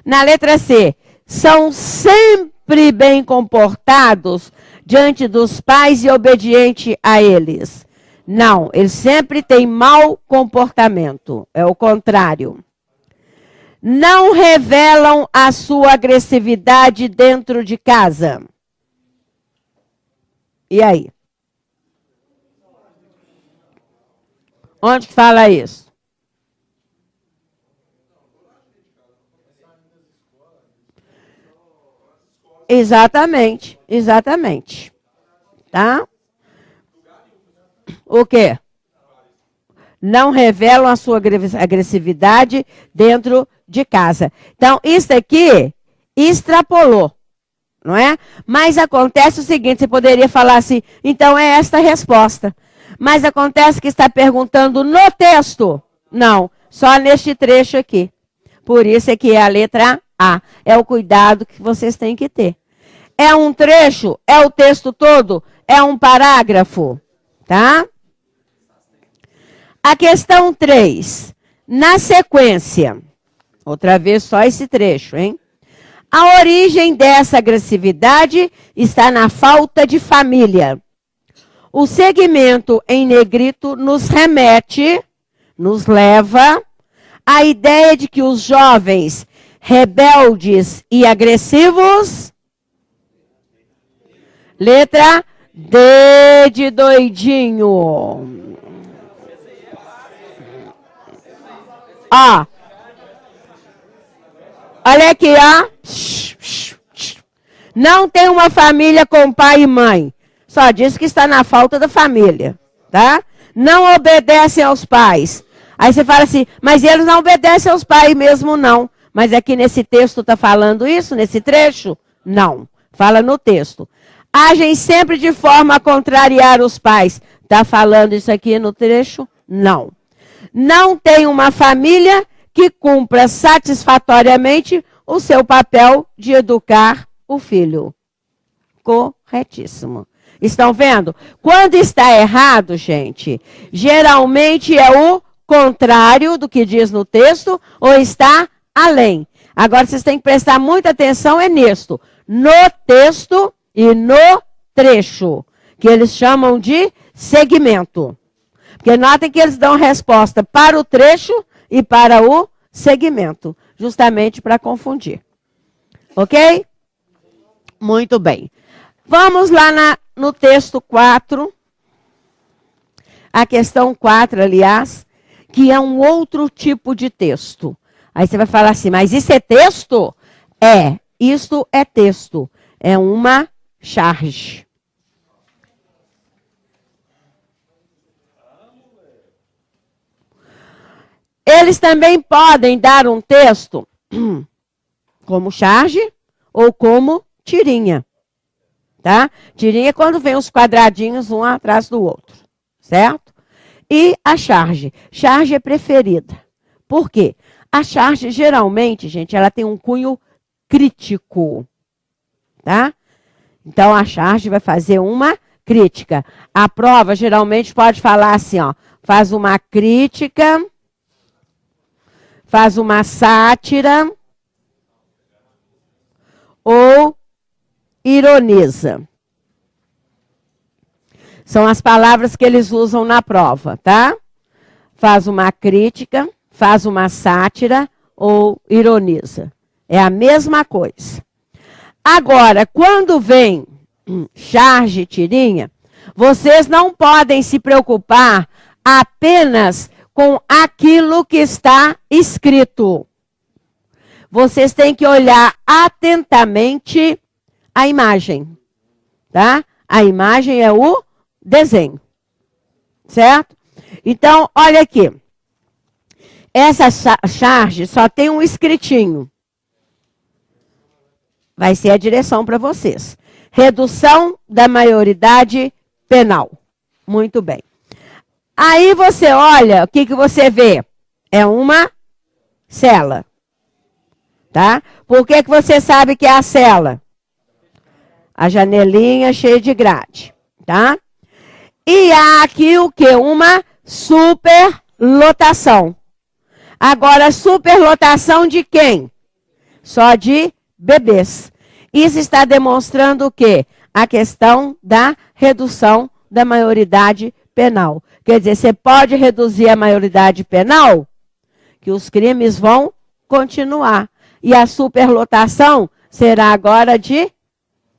Na letra C, são sempre bem comportados diante dos pais e obedientes a eles. Não, eles sempre têm mau comportamento. É o contrário. Não revelam a sua agressividade dentro de casa. E aí? Onde que fala isso? Exatamente, exatamente. Tá? O quê? não revelam a sua agressividade dentro de casa. Então, isso aqui extrapolou, não é? Mas acontece o seguinte, você poderia falar assim, então é esta a resposta. Mas acontece que está perguntando no texto. Não, só neste trecho aqui. Por isso é que é a letra A. É o cuidado que vocês têm que ter. É um trecho? É o texto todo? É um parágrafo? Tá? A questão 3. Na sequência, outra vez só esse trecho, hein? A origem dessa agressividade está na falta de família. O segmento em negrito nos remete, nos leva à ideia de que os jovens rebeldes e agressivos, letra D de doidinho. Ó. Olha aqui, ó. Não tem uma família com pai e mãe. Só diz que está na falta da família, tá? Não obedecem aos pais. Aí você fala assim, mas eles não obedecem aos pais mesmo, não. Mas aqui nesse texto está falando isso, nesse trecho? Não. Fala no texto. Agem sempre de forma a contrariar os pais. Está falando isso aqui no trecho? Não. Não tem uma família que cumpra satisfatoriamente o seu papel de educar o filho. Corretíssimo. Estão vendo? Quando está errado, gente, geralmente é o contrário do que diz no texto ou está além. Agora vocês têm que prestar muita atenção nisto. No texto e no trecho, que eles chamam de segmento. Porque notem que eles dão resposta para o trecho e para o segmento, justamente para confundir. Ok? Muito bem. Vamos lá no texto 4, a questão 4, aliás, que é um outro tipo de texto. Aí você vai falar assim, mas isso é texto? É, isto é texto. É uma charge. Eles também podem dar um texto como charge ou como tirinha. Tá? Tirinha é quando vem os quadradinhos um atrás do outro, certo? E a charge. Charge é preferida. Por quê? A charge, geralmente, gente, ela tem um cunho crítico, tá? Então, a charge vai fazer uma crítica. A prova, geralmente, pode falar assim, ó, faz uma crítica, faz uma sátira ou ironiza. São as palavras que eles usam na prova, tá? Faz uma crítica, faz uma sátira ou ironiza. É a mesma coisa. Agora, quando vem charge, tirinha, vocês não podem se preocupar apenas com aquilo que está escrito. Vocês têm que olhar atentamente a imagem, tá? A imagem é o desenho, certo? Então, olha aqui. Essa charge só tem um escritinho. Vai ser a direção para vocês. Redução da maioridade penal. Muito bem. Aí você olha, o que você vê? É uma cela. Tá? Por que você sabe que é a cela? A janelinha cheia de grade, tá? E há aqui o quê? Uma superlotação. Agora, superlotação de quem? Só de bebês. Isso está demonstrando o quê? A questão da redução da maioridade penal. Quer dizer, você pode reduzir a maioridade penal, que os crimes vão continuar. E a superlotação será agora de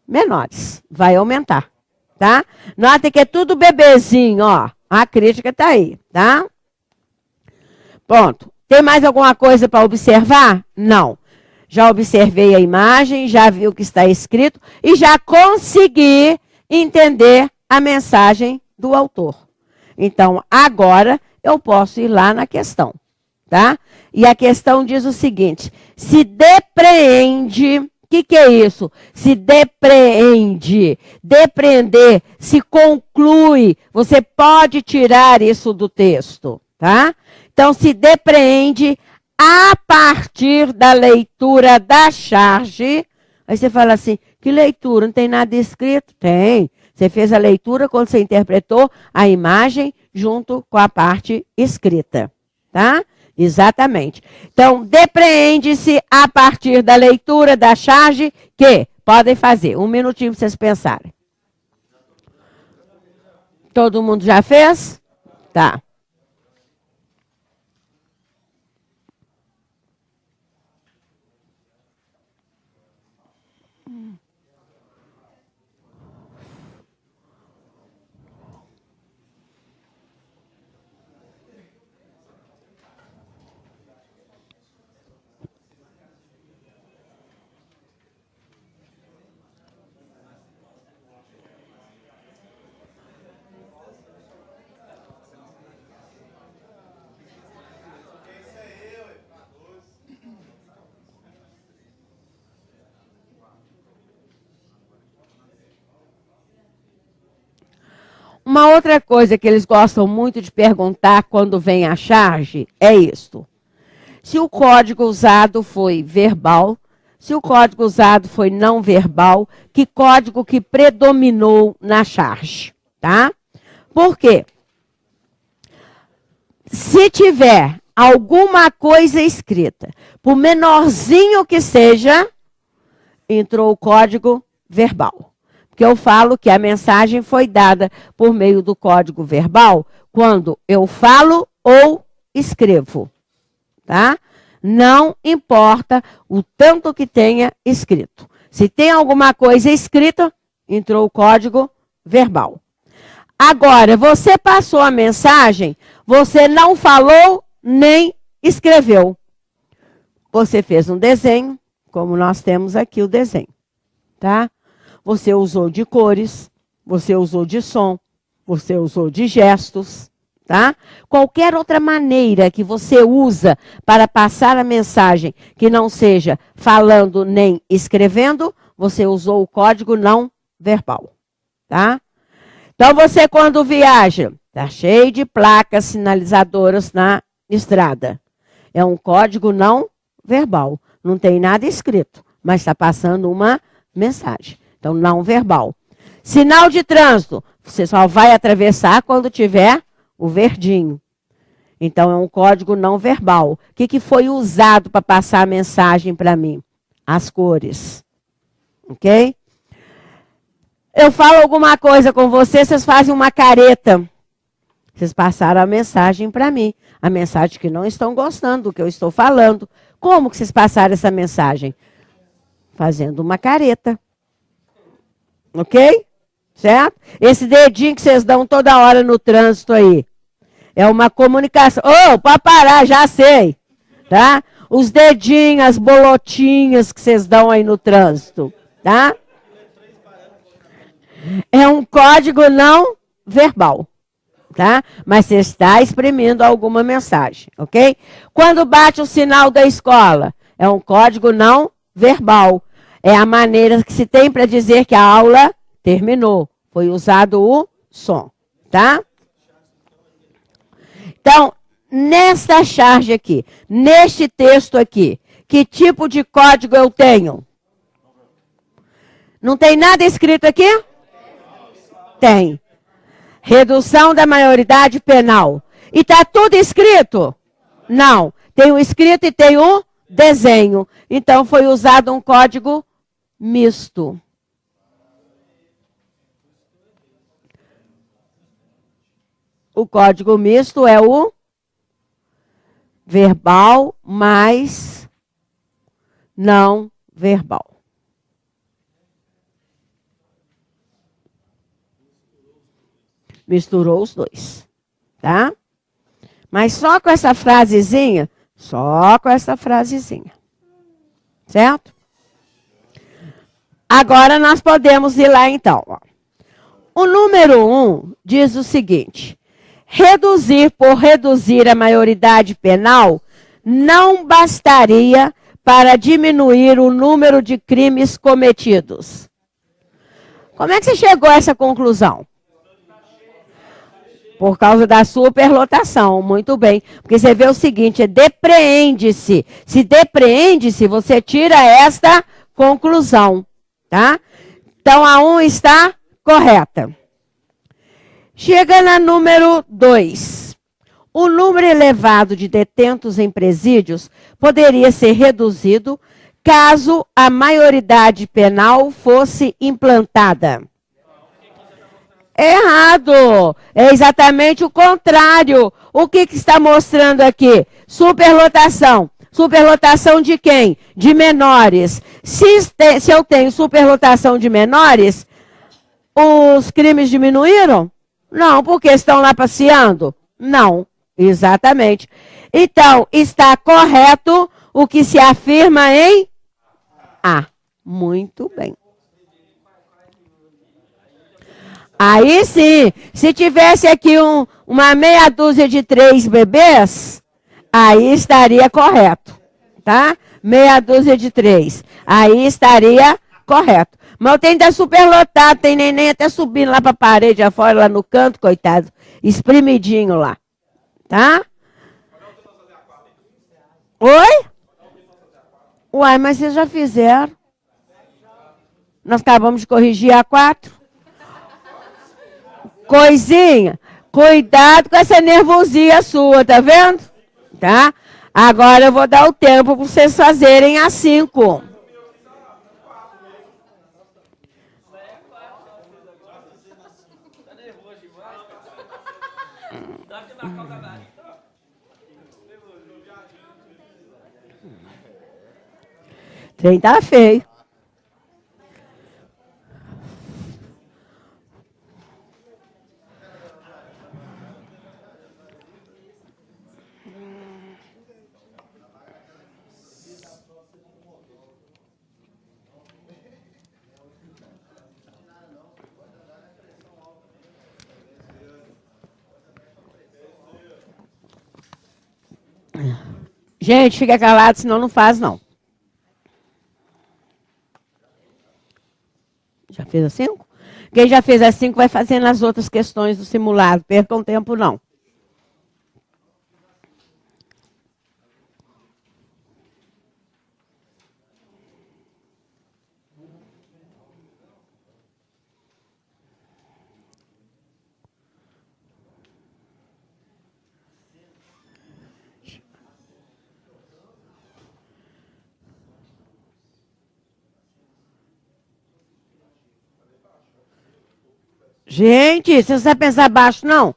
menores. Vai aumentar, tá? Notem que é tudo bebezinho, ó. A crítica está aí, tá? Ponto. Tem mais alguma coisa para observar? Não. Já observei a imagem, já vi o que está escrito e já consegui entender a mensagem do autor. Então, agora eu posso ir lá na questão, tá? E a questão diz o seguinte: se depreende, o que é isso? Se depreende, depreender, se conclui, você pode tirar isso do texto, tá? Então, se depreende a partir da leitura da charge. Aí você fala assim, que leitura? Não tem nada escrito? Tem. Você fez a leitura quando você interpretou a imagem junto com a parte escrita, tá? Exatamente. Então, depreende-se a partir da leitura da charge que podem fazer. Um minutinho para vocês pensarem. Todo mundo já fez? Tá. Uma outra coisa que eles gostam muito de perguntar quando vem a charge é isto. Se o código usado foi verbal, se o código usado foi não verbal, que código que predominou na charge, tá? Por quê? Se tiver alguma coisa escrita, por menorzinho que seja, entrou o código verbal. Porque eu falo que a mensagem foi dada por meio do código verbal quando eu falo ou escrevo, tá? Não importa o tanto que tenha escrito. Se tem alguma coisa escrita, entrou o código verbal. Agora, você passou a mensagem, você não falou nem escreveu. Você fez um desenho, como nós temos aqui o desenho, tá? Você usou de cores, você usou de som, você usou de gestos, tá? Qualquer outra maneira que você usa para passar a mensagem que não seja falando nem escrevendo, você usou o código não verbal, tá? Então você quando viaja, tá cheio de placas sinalizadoras na estrada. É um código não verbal, não tem nada escrito, mas está passando uma mensagem. Então, não verbal. Sinal de trânsito, você só vai atravessar quando tiver o verdinho. Então, é um código não verbal. O que foi usado para passar a mensagem para mim? As cores. Ok? Eu falo alguma coisa com você, vocês fazem uma careta. Vocês passaram a mensagem para mim. A mensagem que não estão gostando do que eu estou falando. Como que vocês passaram essa mensagem? Fazendo uma careta. Ok? Certo? Esse dedinho que vocês dão toda hora no trânsito aí. É uma comunicação. Oh, para parar, já sei. Tá? Os dedinhos, as bolotinhas que vocês dão aí no trânsito. Tá? É um código não verbal. Tá? Mas você está exprimindo alguma mensagem. Ok? Quando bate o sinal da escola, é um código não verbal. É a maneira que se tem para dizer que a aula terminou. Foi usado o som, tá? Então, nesta charge aqui, neste texto aqui, que tipo de código eu tenho? Não tem nada escrito aqui? Tem. Redução da maioridade penal. E está tudo escrito? Não. Tem o escrito e tem o desenho. Então, foi usado um código misto. O código misto é o verbal mais não verbal. Misturou os dois, tá? Mas só com essa frasezinha, certo? Agora nós podemos ir lá então. Ó. O número 1 diz o seguinte: reduzir por reduzir a maioridade penal não bastaria para diminuir o número de crimes cometidos. Como é que você chegou a essa conclusão? Por causa da superlotação, muito bem. Porque você vê o seguinte, depreende-se. Se depreende-se, você tira esta conclusão, tá? Então, a 1 está correta. Chega na número 2. O número elevado de detentos em presídios poderia ser reduzido caso a maioridade penal fosse implantada. Errado! É exatamente o contrário. O que está mostrando aqui? Superlotação. Superlotação de quem? De menores. Se eu tenho superlotação de menores, os crimes diminuíram? Não, porque estão lá passeando? Não, exatamente. Então, está correto o que se afirma em A. Muito bem. Aí sim, se tivesse aqui uma meia dúzia de 3 bebês, aí estaria correto, tá? Meia dúzia de 3, aí estaria correto. Mas o trem tá superlotado, tem neném até subindo lá para a parede afora, lá no canto, coitado, espremidinho lá, tá? Oi? Uai, mas vocês já fizeram. Nós acabamos de corrigir a 4. Coisinha, cuidado com essa nervosia sua, tá vendo? Tá? Agora eu vou dar o tempo para vocês fazerem a 5. O trem tá feio. Gente, fica calado, senão não faz, não. Já fez a 5? Quem já fez a 5 vai fazendo as outras questões do simulado. Percam tempo, não. Gente, você não sabe pensar baixo, não?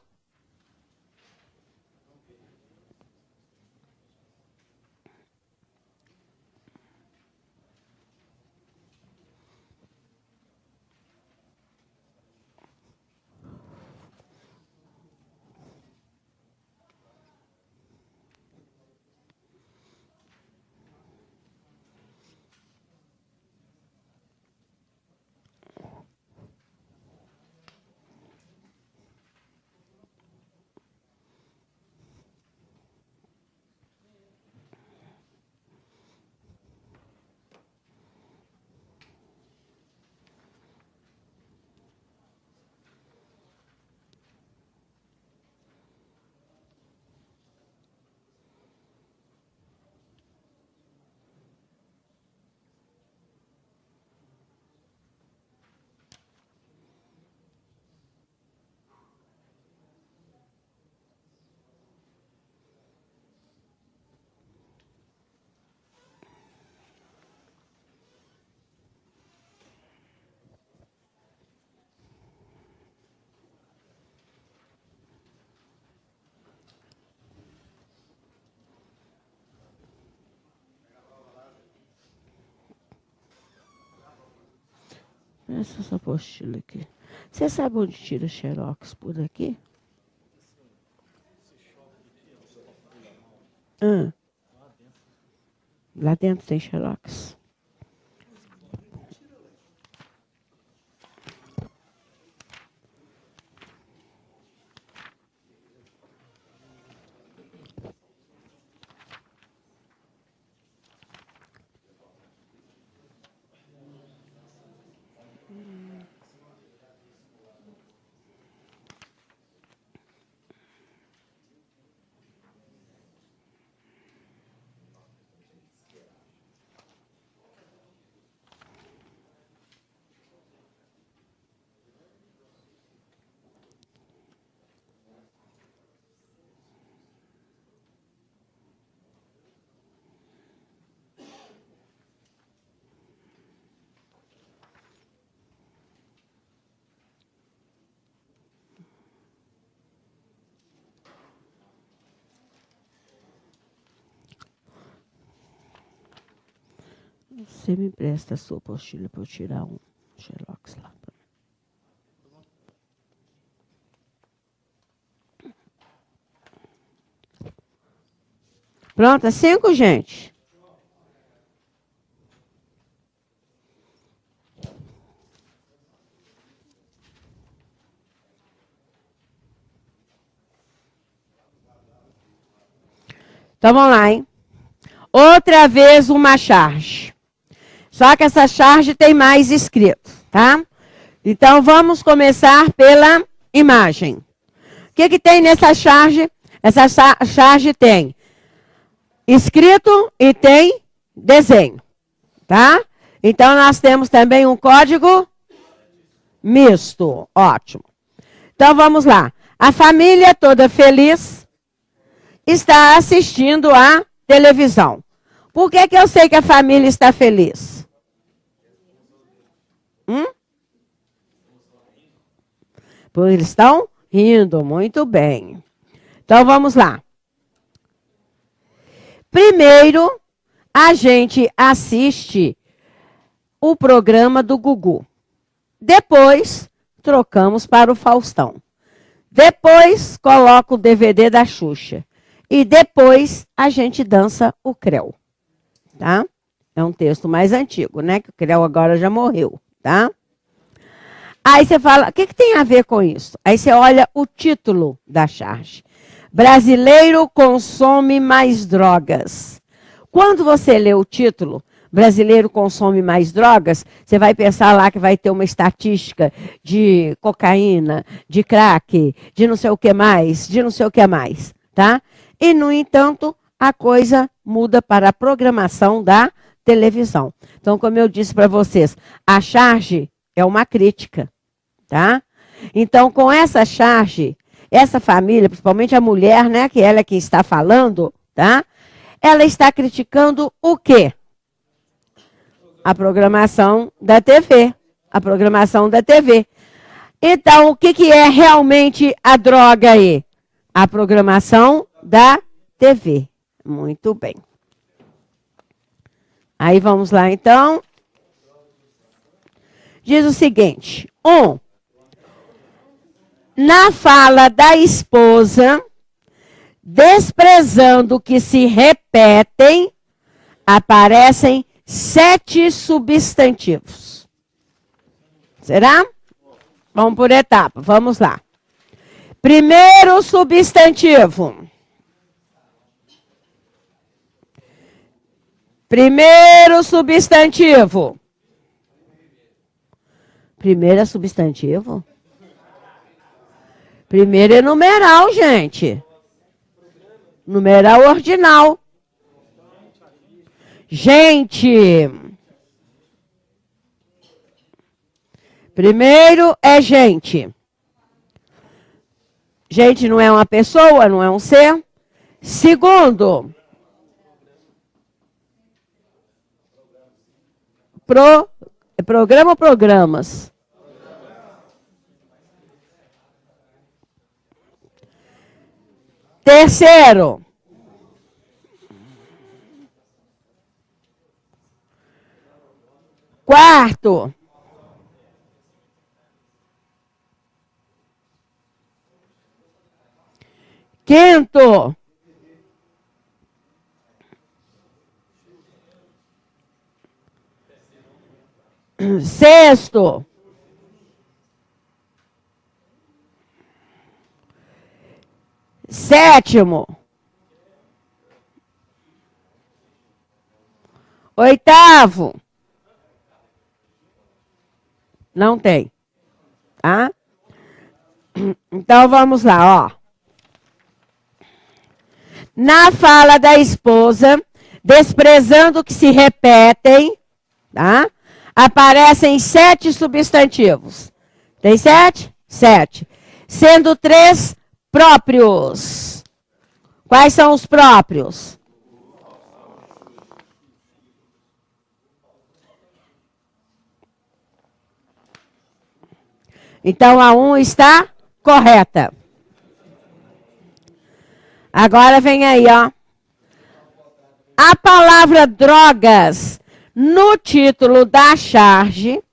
Essa apostila aqui. Você sabe onde tira xerox por aqui? Lá dentro tem xerox. Você me empresta a sua apostila para eu tirar um xerox lá. Pronto, é 5, gente? Então, vamos lá, hein? Outra vez uma charge. Só que essa charge tem mais escrito, tá? Então, vamos começar pela imagem. O que tem nessa charge? Essa charge tem escrito e tem desenho, tá? Então, nós temos também um código misto. Ótimo. Então, vamos lá. A família toda feliz está assistindo a televisão. Por que eu sei que a família está feliz? Porque eles estão rindo, muito bem. Então, vamos lá. Primeiro, a gente assiste o programa do Gugu. Depois, trocamos para o Faustão. Depois, coloca o DVD da Xuxa. E depois, a gente dança o Creu. Tá? É um texto mais antigo, né? Que o Creu agora já morreu, tá? Aí você fala, o que tem a ver com isso? Aí você olha o título da charge. Brasileiro consome mais drogas. Quando você lê o título, brasileiro consome mais drogas, você vai pensar lá que vai ter uma estatística de cocaína, de crack, de não sei o que mais, de não sei o que mais, tá? E, no entanto, a coisa muda para a programação da televisão. Então, como eu disse para vocês, a charge é uma crítica, tá? Então, com essa charge, essa família, principalmente a mulher, né, que ela é quem está falando, tá? Ela está criticando o quê? A programação da TV. A programação da TV. Então, o que é realmente a droga aí? A programação da TV. Muito bem. Aí vamos lá, então. Diz o seguinte. Na fala da esposa, desprezando que se repetem, aparecem 7 substantivos. Será? Vamos por etapa. Vamos lá. Primeiro substantivo. Primeiro substantivo. Primeiro é substantivo? Primeiro é numeral, gente. Numeral ordinal. Gente. Primeiro é gente. Gente não é uma pessoa, não é um ser. Segundo. Programa ou programas? Terceiro. Quarto. Quinto. Sexto. Sétimo. Oitavo. Não tem. Tá? Então vamos lá, ó. Na fala da esposa, desprezando que se repetem, tá? Aparecem 7 substantivos. Tem 7? 7. Sendo 3 próprios. Quais são os próprios? Então, a 1 está correta. Agora vem aí, ó. A palavra drogas no título da charge,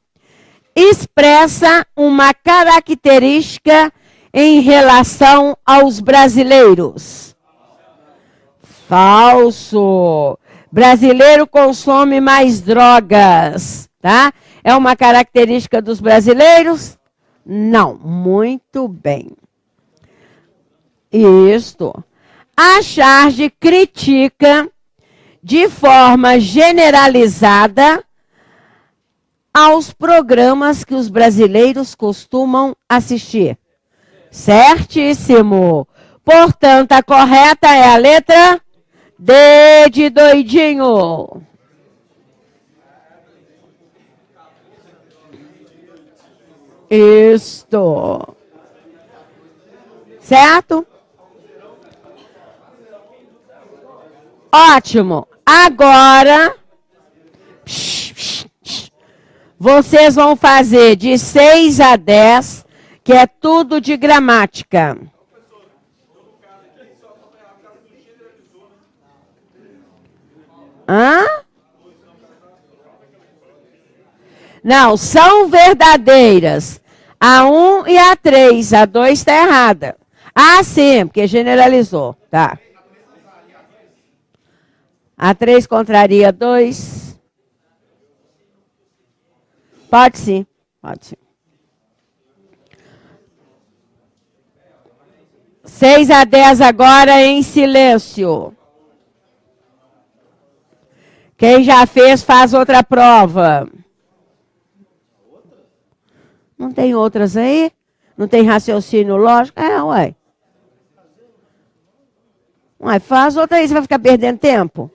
expressa uma característica em relação aos brasileiros. Falso. Brasileiro consome mais drogas, tá? É uma característica dos brasileiros? Não. Muito bem. Isto. A charge critica de forma generalizada aos programas que os brasileiros costumam assistir. Certíssimo. Portanto, a correta é a letra D de doidinho. Isto. Certo? Ótimo. Agora, vocês vão fazer de 6 a 10, que é tudo de gramática. Hã? Não, são verdadeiras. A 1 e a 3. A 2 está errada. Ah, sim, porque generalizou. Tá. A 3 contraria 2. Pode sim. Pode sim. 6 a 10 agora em silêncio. Quem já fez, faz outra prova. Não tem outras aí? Não tem raciocínio lógico? É, ué. Ué, faz outra aí, você vai ficar perdendo tempo?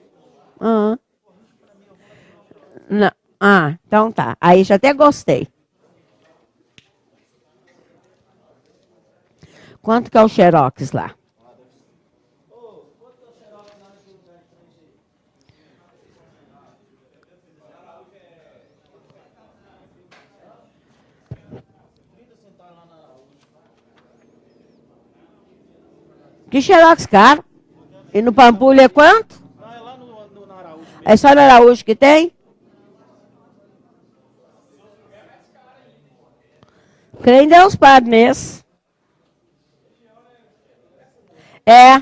Não. Ah, então tá. Aí já até gostei. Quanto que é o xerox lá? Que xerox caro? E no Pampulha é quanto? É lá no Araújo. É só no Araújo que tem? Crê em Deus, Padre, nesse. É.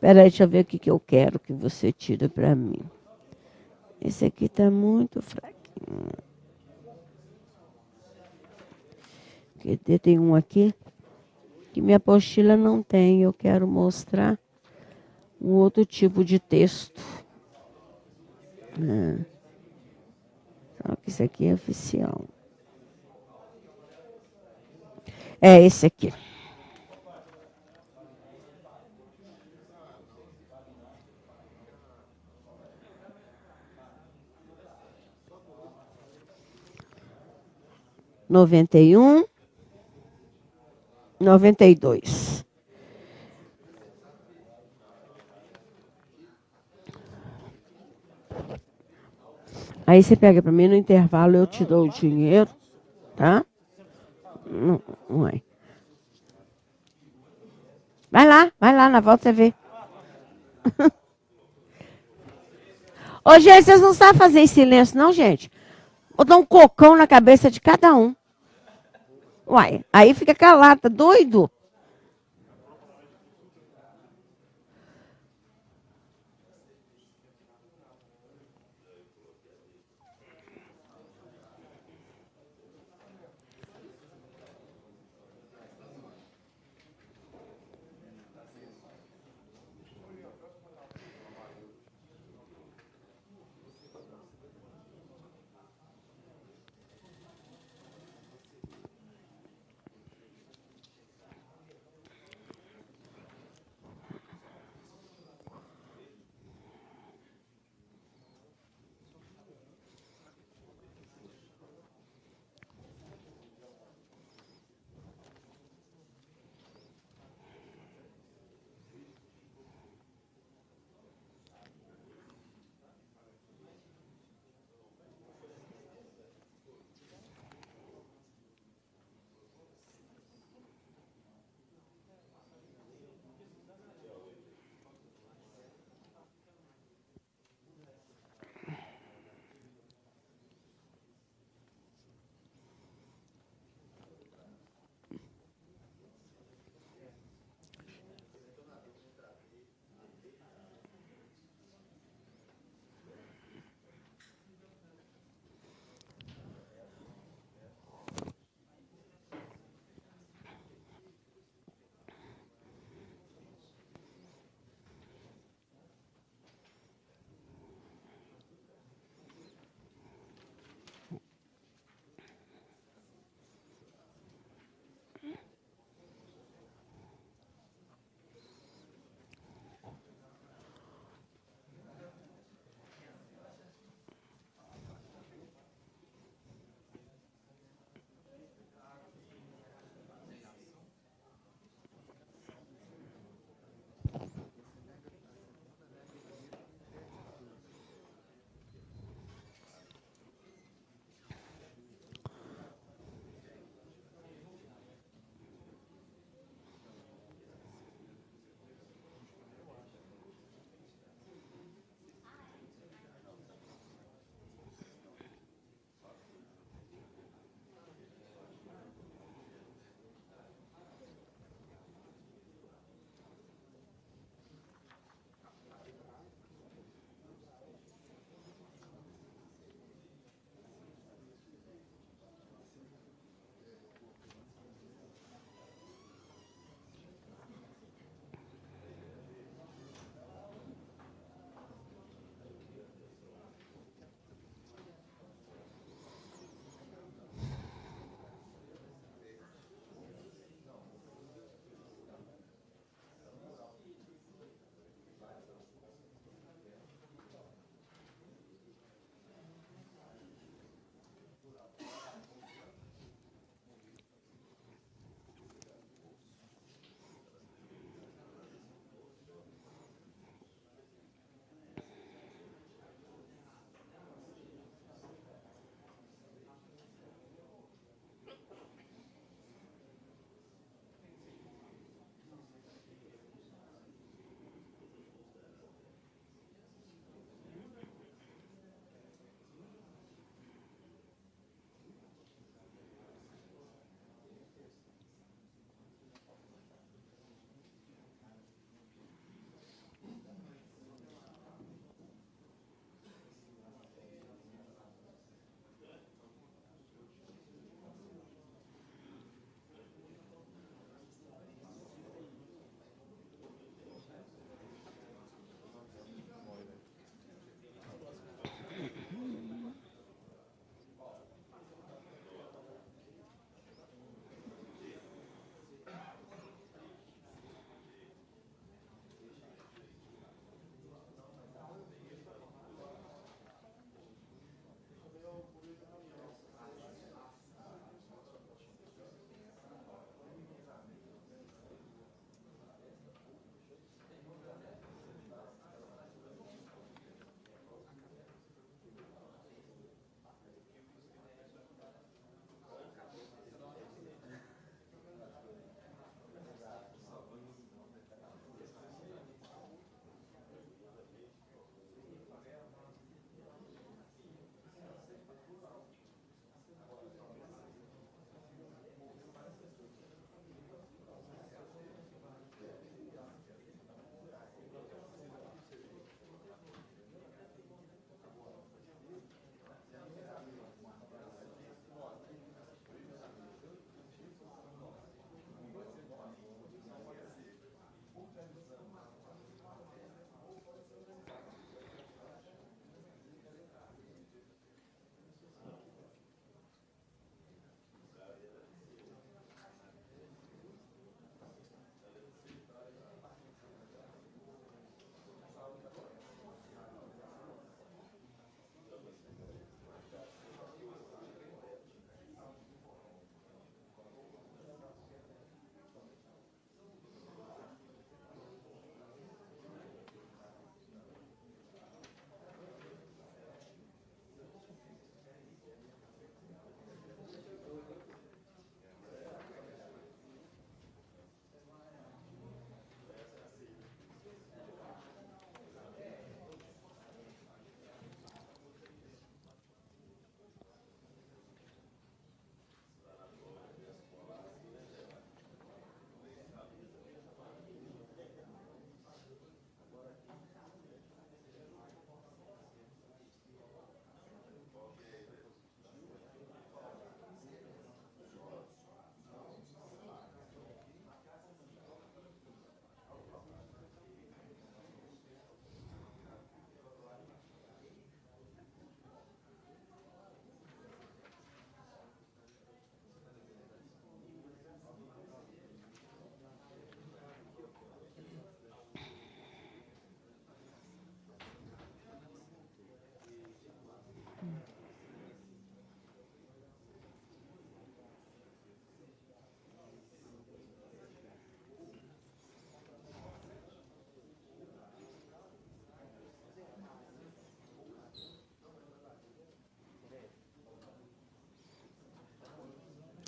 Peraí, deixa eu ver o que eu quero que você tire para mim. Esse aqui tá muito fraquinho. Tem um aqui que minha apostila não tem. Eu quero mostrar um outro tipo de texto. Só que isso aqui é oficial. É esse aqui. Noventa e um, 92. Aí você pega para mim no intervalo, eu te dou o dinheiro, tá? Não é. Vai lá, na volta você vê. Ô, gente, vocês não sabem fazer em silêncio, não, gente? Vou dar um cocão na cabeça de cada um. Uai, aí fica calado, tá doido?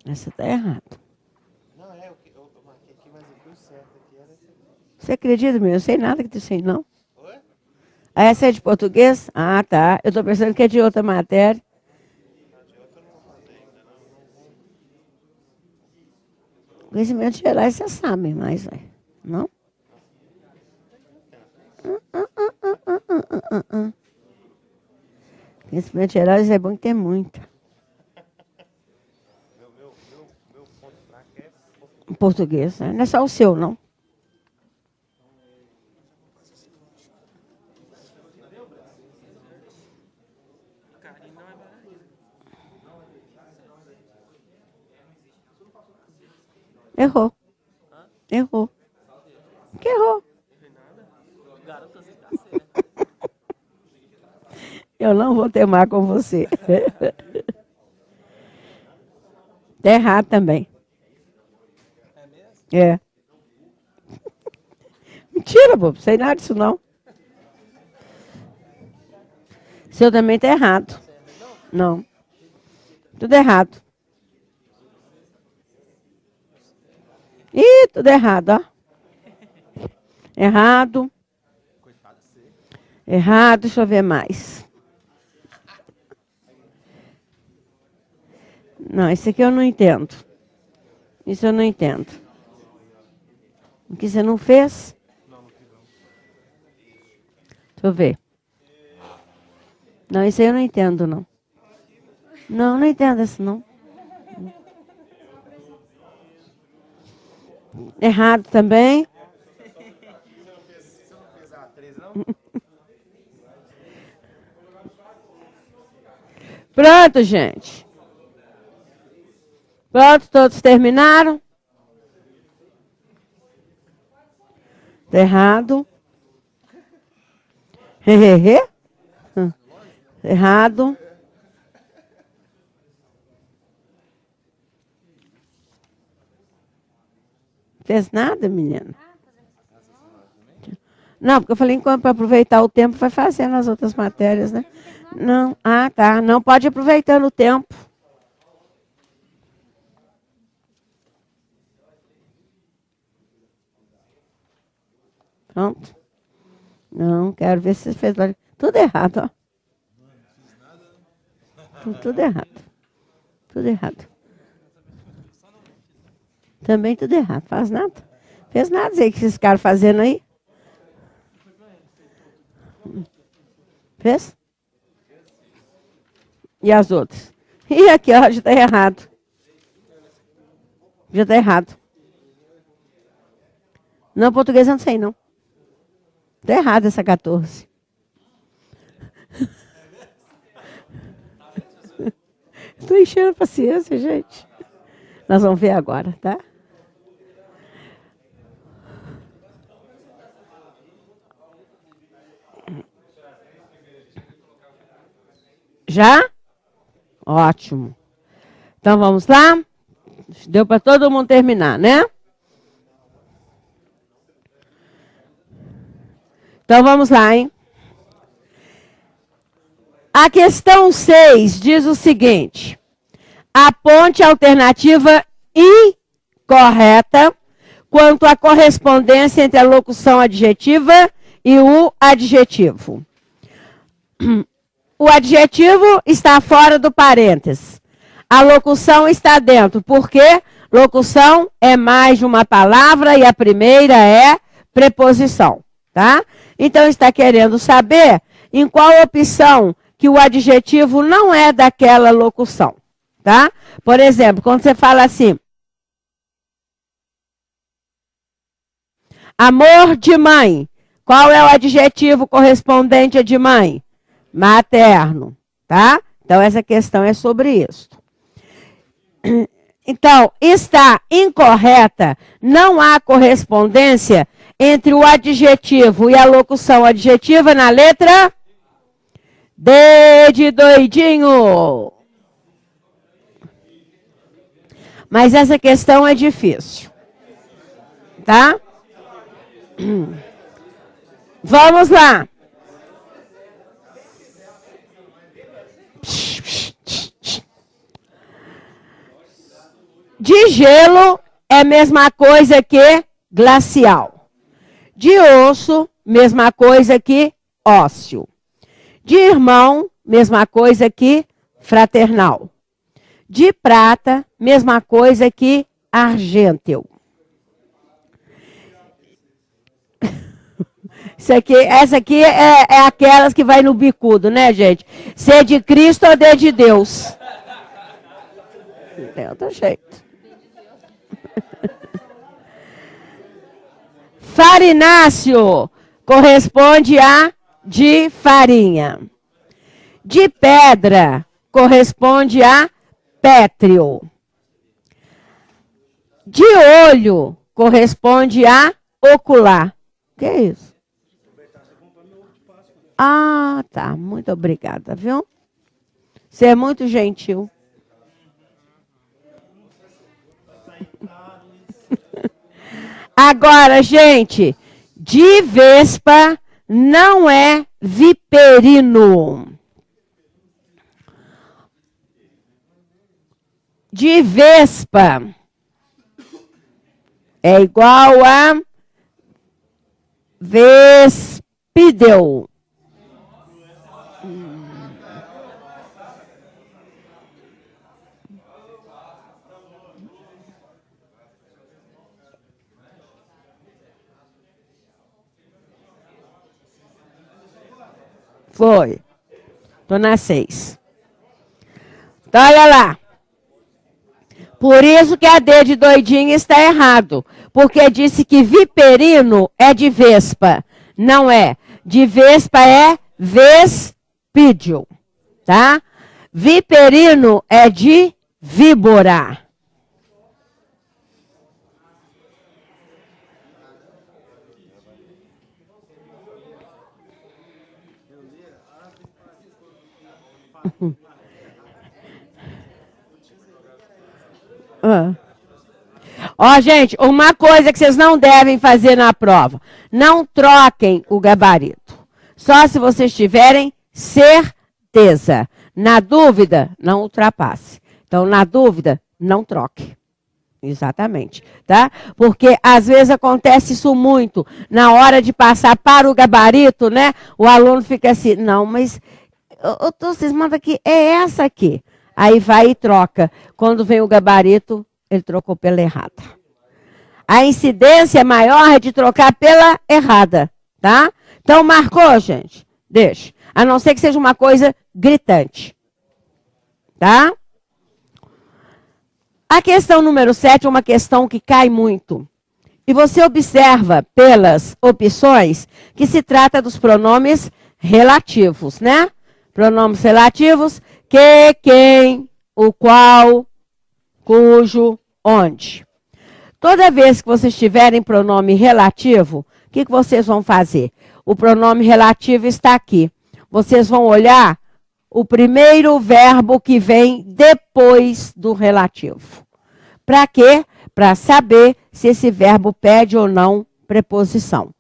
Essa tá errada. Não, é o que eu marquei aqui, mas o que o certo aqui era esse aqui. Você acredita, menino? Eu sei nada que tu sei, não. Oi? Ah, essa é de português? Ah, tá. Eu tô pensando que é de outra matéria. Não, de outra eu não sei ainda, não. Conhecimentos gerais você sabe mais, velho. Não? Conhecimentos gerais é bom que tem muita. Meu ponto fraco é Em português, né? Não é só o seu, não. Carne não é barato. Errou. Errou. Que errou? Garoto, você tá certo. Eu não vou teimar com você. Tá errado também. É mesmo? É. Mentira, bobo. Sei nada disso, não. O seu também tá errado. Não. Tudo errado. Ih, tudo errado, ó. Errado. Errado, deixa eu ver mais. Não, esse aqui eu não entendo. Isso eu não entendo. O que você não fez? Deixa eu ver. Não, isso aí eu não entendo, não. Não, não entendo isso, não. Errado também. Você não fez a 13, não? Pronto, gente. Pronto, todos terminaram? Tá errado. Errado. Fez nada, menina? Não, porque eu falei, enquanto para aproveitar o tempo, vai fazendo as outras matérias, né? Não, tá. Não pode ir aproveitando o tempo. Pronto. Não, quero ver se você fez tudo errado, ó. Tudo errado. Tudo errado. Também tudo errado. Faz nada. Fez nada aí que esses caras fazendo aí. Fez? E as outras? E aqui, ó, já está errado. Já está errado. Não, português eu não sei, não. Está errado essa 14. Estou enchendo a paciência, gente. Nós vamos ver agora, tá? Já? Ótimo. Então vamos lá? Deu para todo mundo terminar, né? Então vamos lá, hein? A questão 6 diz o seguinte: aponte a alternativa incorreta quanto à correspondência entre a locução adjetiva e o adjetivo. O adjetivo está fora do parênteses. A locução está dentro, porque locução é mais de uma palavra e a primeira é preposição, tá? Então está querendo saber em qual opção que o adjetivo não é daquela locução, tá? Por exemplo, quando você fala assim, amor de mãe, qual é o adjetivo correspondente a de mãe? Materno, tá? Então, essa questão é sobre isso. Então, está incorreta, não há correspondência entre o adjetivo e a locução adjetiva na letra D de doidinho. Mas essa questão é difícil, tá? Vamos lá. De gelo é a mesma coisa que glacial. De osso, mesma coisa que ósseo. De irmão, mesma coisa que fraternal. De prata, mesma coisa que argênteo. Essa aqui é aquelas que vai no bicudo, né, gente? Se é de Cristo ou é de Deus? Não tem outro jeito. Farináceo corresponde a de farinha. De pedra corresponde a pétreo. De olho corresponde a ocular. O que é isso? Ah, tá. Muito obrigada, viu? Você é muito gentil. Agora, gente, de vespa não é viperino. De vespa é igual a vespídeo. Foi. Estou na 6. Então, olha lá. Por isso que a D de doidinha está errado. Porque disse que viperino é de vespa. Não é. De vespa é vespídio. Tá? Viperino é de víbora. Ó, gente, uma coisa que vocês não devem fazer na prova. Não troquem o gabarito. Só se vocês tiverem certeza. Na dúvida, não ultrapasse. Então, na dúvida, não troque. Exatamente, tá? Porque às vezes acontece isso muito. Na hora de passar para o gabarito, né? O aluno fica assim, não, mas vocês mandam aqui, é essa aqui. Aí vai e troca. Quando vem o gabarito, ele trocou pela errada. A incidência maior é de trocar pela errada, tá? Então, marcou, gente? Deixa. A não ser que seja uma coisa gritante. Tá? A questão número 7 é uma questão que cai muito. E você observa pelas opções que se trata dos pronomes relativos, né? Pronomes relativos, que, quem, o qual, cujo, onde. Toda vez que vocês tiverem pronome relativo, o que vocês vão fazer? O pronome relativo está aqui. Vocês vão olhar o primeiro verbo que vem depois do relativo. Para quê? Para saber se esse verbo pede ou não preposição.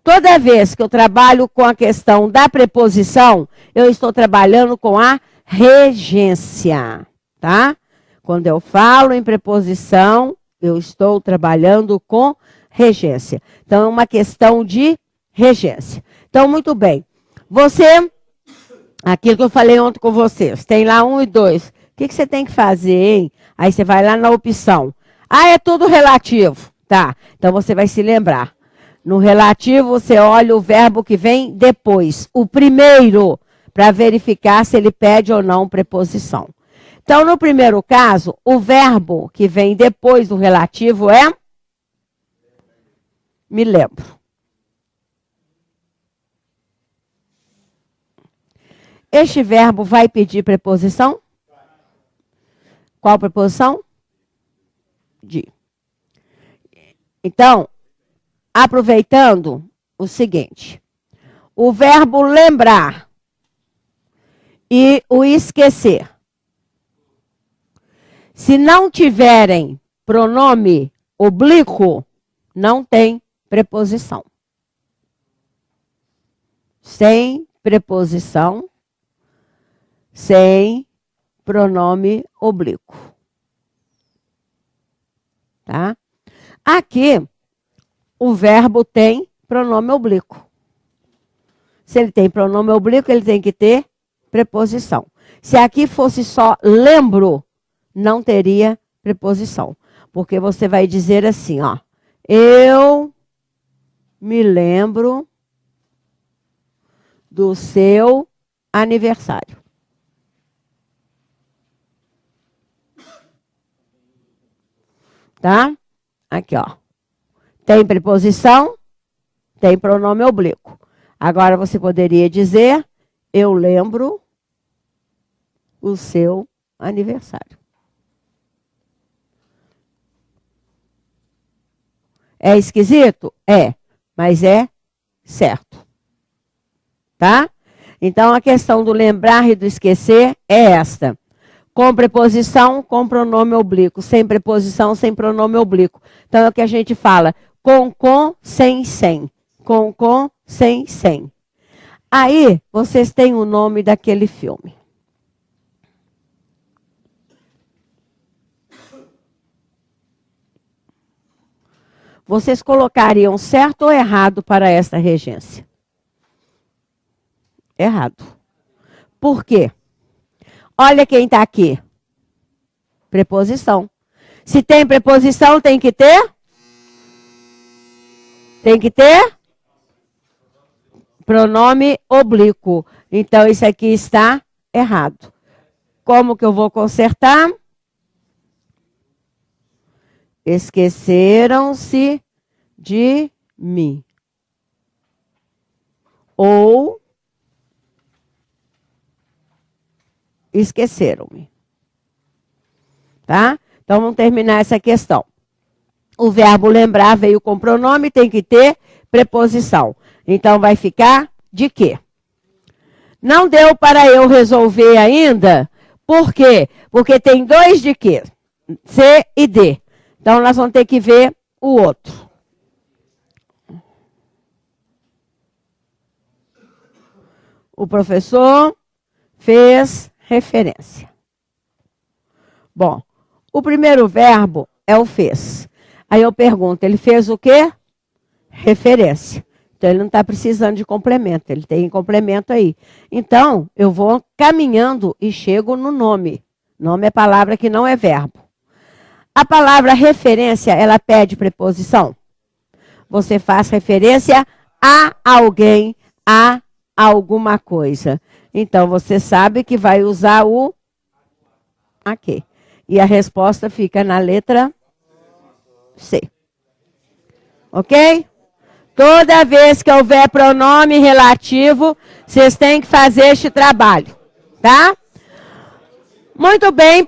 Toda vez que eu trabalho com a questão da preposição, eu estou trabalhando com a regência, tá? Quando eu falo em preposição, eu estou trabalhando com regência. Então, é uma questão de regência. Então, muito bem. Você, aquilo que eu falei ontem com vocês, tem lá 1 e 2. O que você tem que fazer, hein? Aí você vai lá na opção. Ah, é tudo relativo. Tá, então você vai se lembrar. No relativo, você olha o verbo que vem depois. O primeiro, para verificar se ele pede ou não preposição. Então, no primeiro caso, o verbo que vem depois do relativo é... Me lembro. Este verbo vai pedir preposição? Qual preposição? De. Então, aproveitando o seguinte. O verbo lembrar e o esquecer. Se não tiverem pronome oblíquo, não tem preposição. Sem preposição, sem pronome oblíquo. Tá? Aqui, o verbo tem pronome oblíquo. Se ele tem pronome oblíquo, ele tem que ter preposição. Se aqui fosse só lembro, não teria preposição. Porque você vai dizer assim, ó. Eu me lembro do seu aniversário. Tá? Aqui, ó. Tem preposição, tem pronome oblíquo. Agora você poderia dizer, eu lembro o seu aniversário. É esquisito? É, mas é certo. Tá? Então, a questão do lembrar e do esquecer é esta. Com preposição, com pronome oblíquo. Sem preposição, sem pronome oblíquo. Então, é o que a gente fala. Com, sem, sem. Com, sem, sem. Aí, vocês têm o nome daquele filme. Vocês colocariam certo ou errado para esta regência? Errado. Por quê? Olha quem está aqui. Preposição. Se tem preposição, tem que ter? Tem que ter? Pronome oblíquo. Então, isso aqui está errado. Como que eu vou consertar? Esqueceram-se de mim. Ou esqueceram-me. Tá? Então, vamos terminar essa questão. O verbo lembrar veio com pronome, tem que ter preposição. Então, vai ficar de quê? Não deu para eu resolver ainda. Por quê? Porque tem dois de quê? C e D. Então, nós vamos ter que ver o outro. O professor fez referência. Bom, o primeiro verbo é o fez. Aí eu pergunto, ele fez o quê? Referência. Então, ele não está precisando de complemento, ele tem complemento aí. Então, eu vou caminhando e chego no nome. Nome é palavra que não é verbo. A palavra referência, ela pede preposição. Você faz referência a alguém, a alguma coisa. Então, você sabe que vai usar o aqui. E a resposta fica na letra C. Ok? Toda vez que houver pronome relativo, vocês têm que fazer este trabalho. Tá? Muito bem.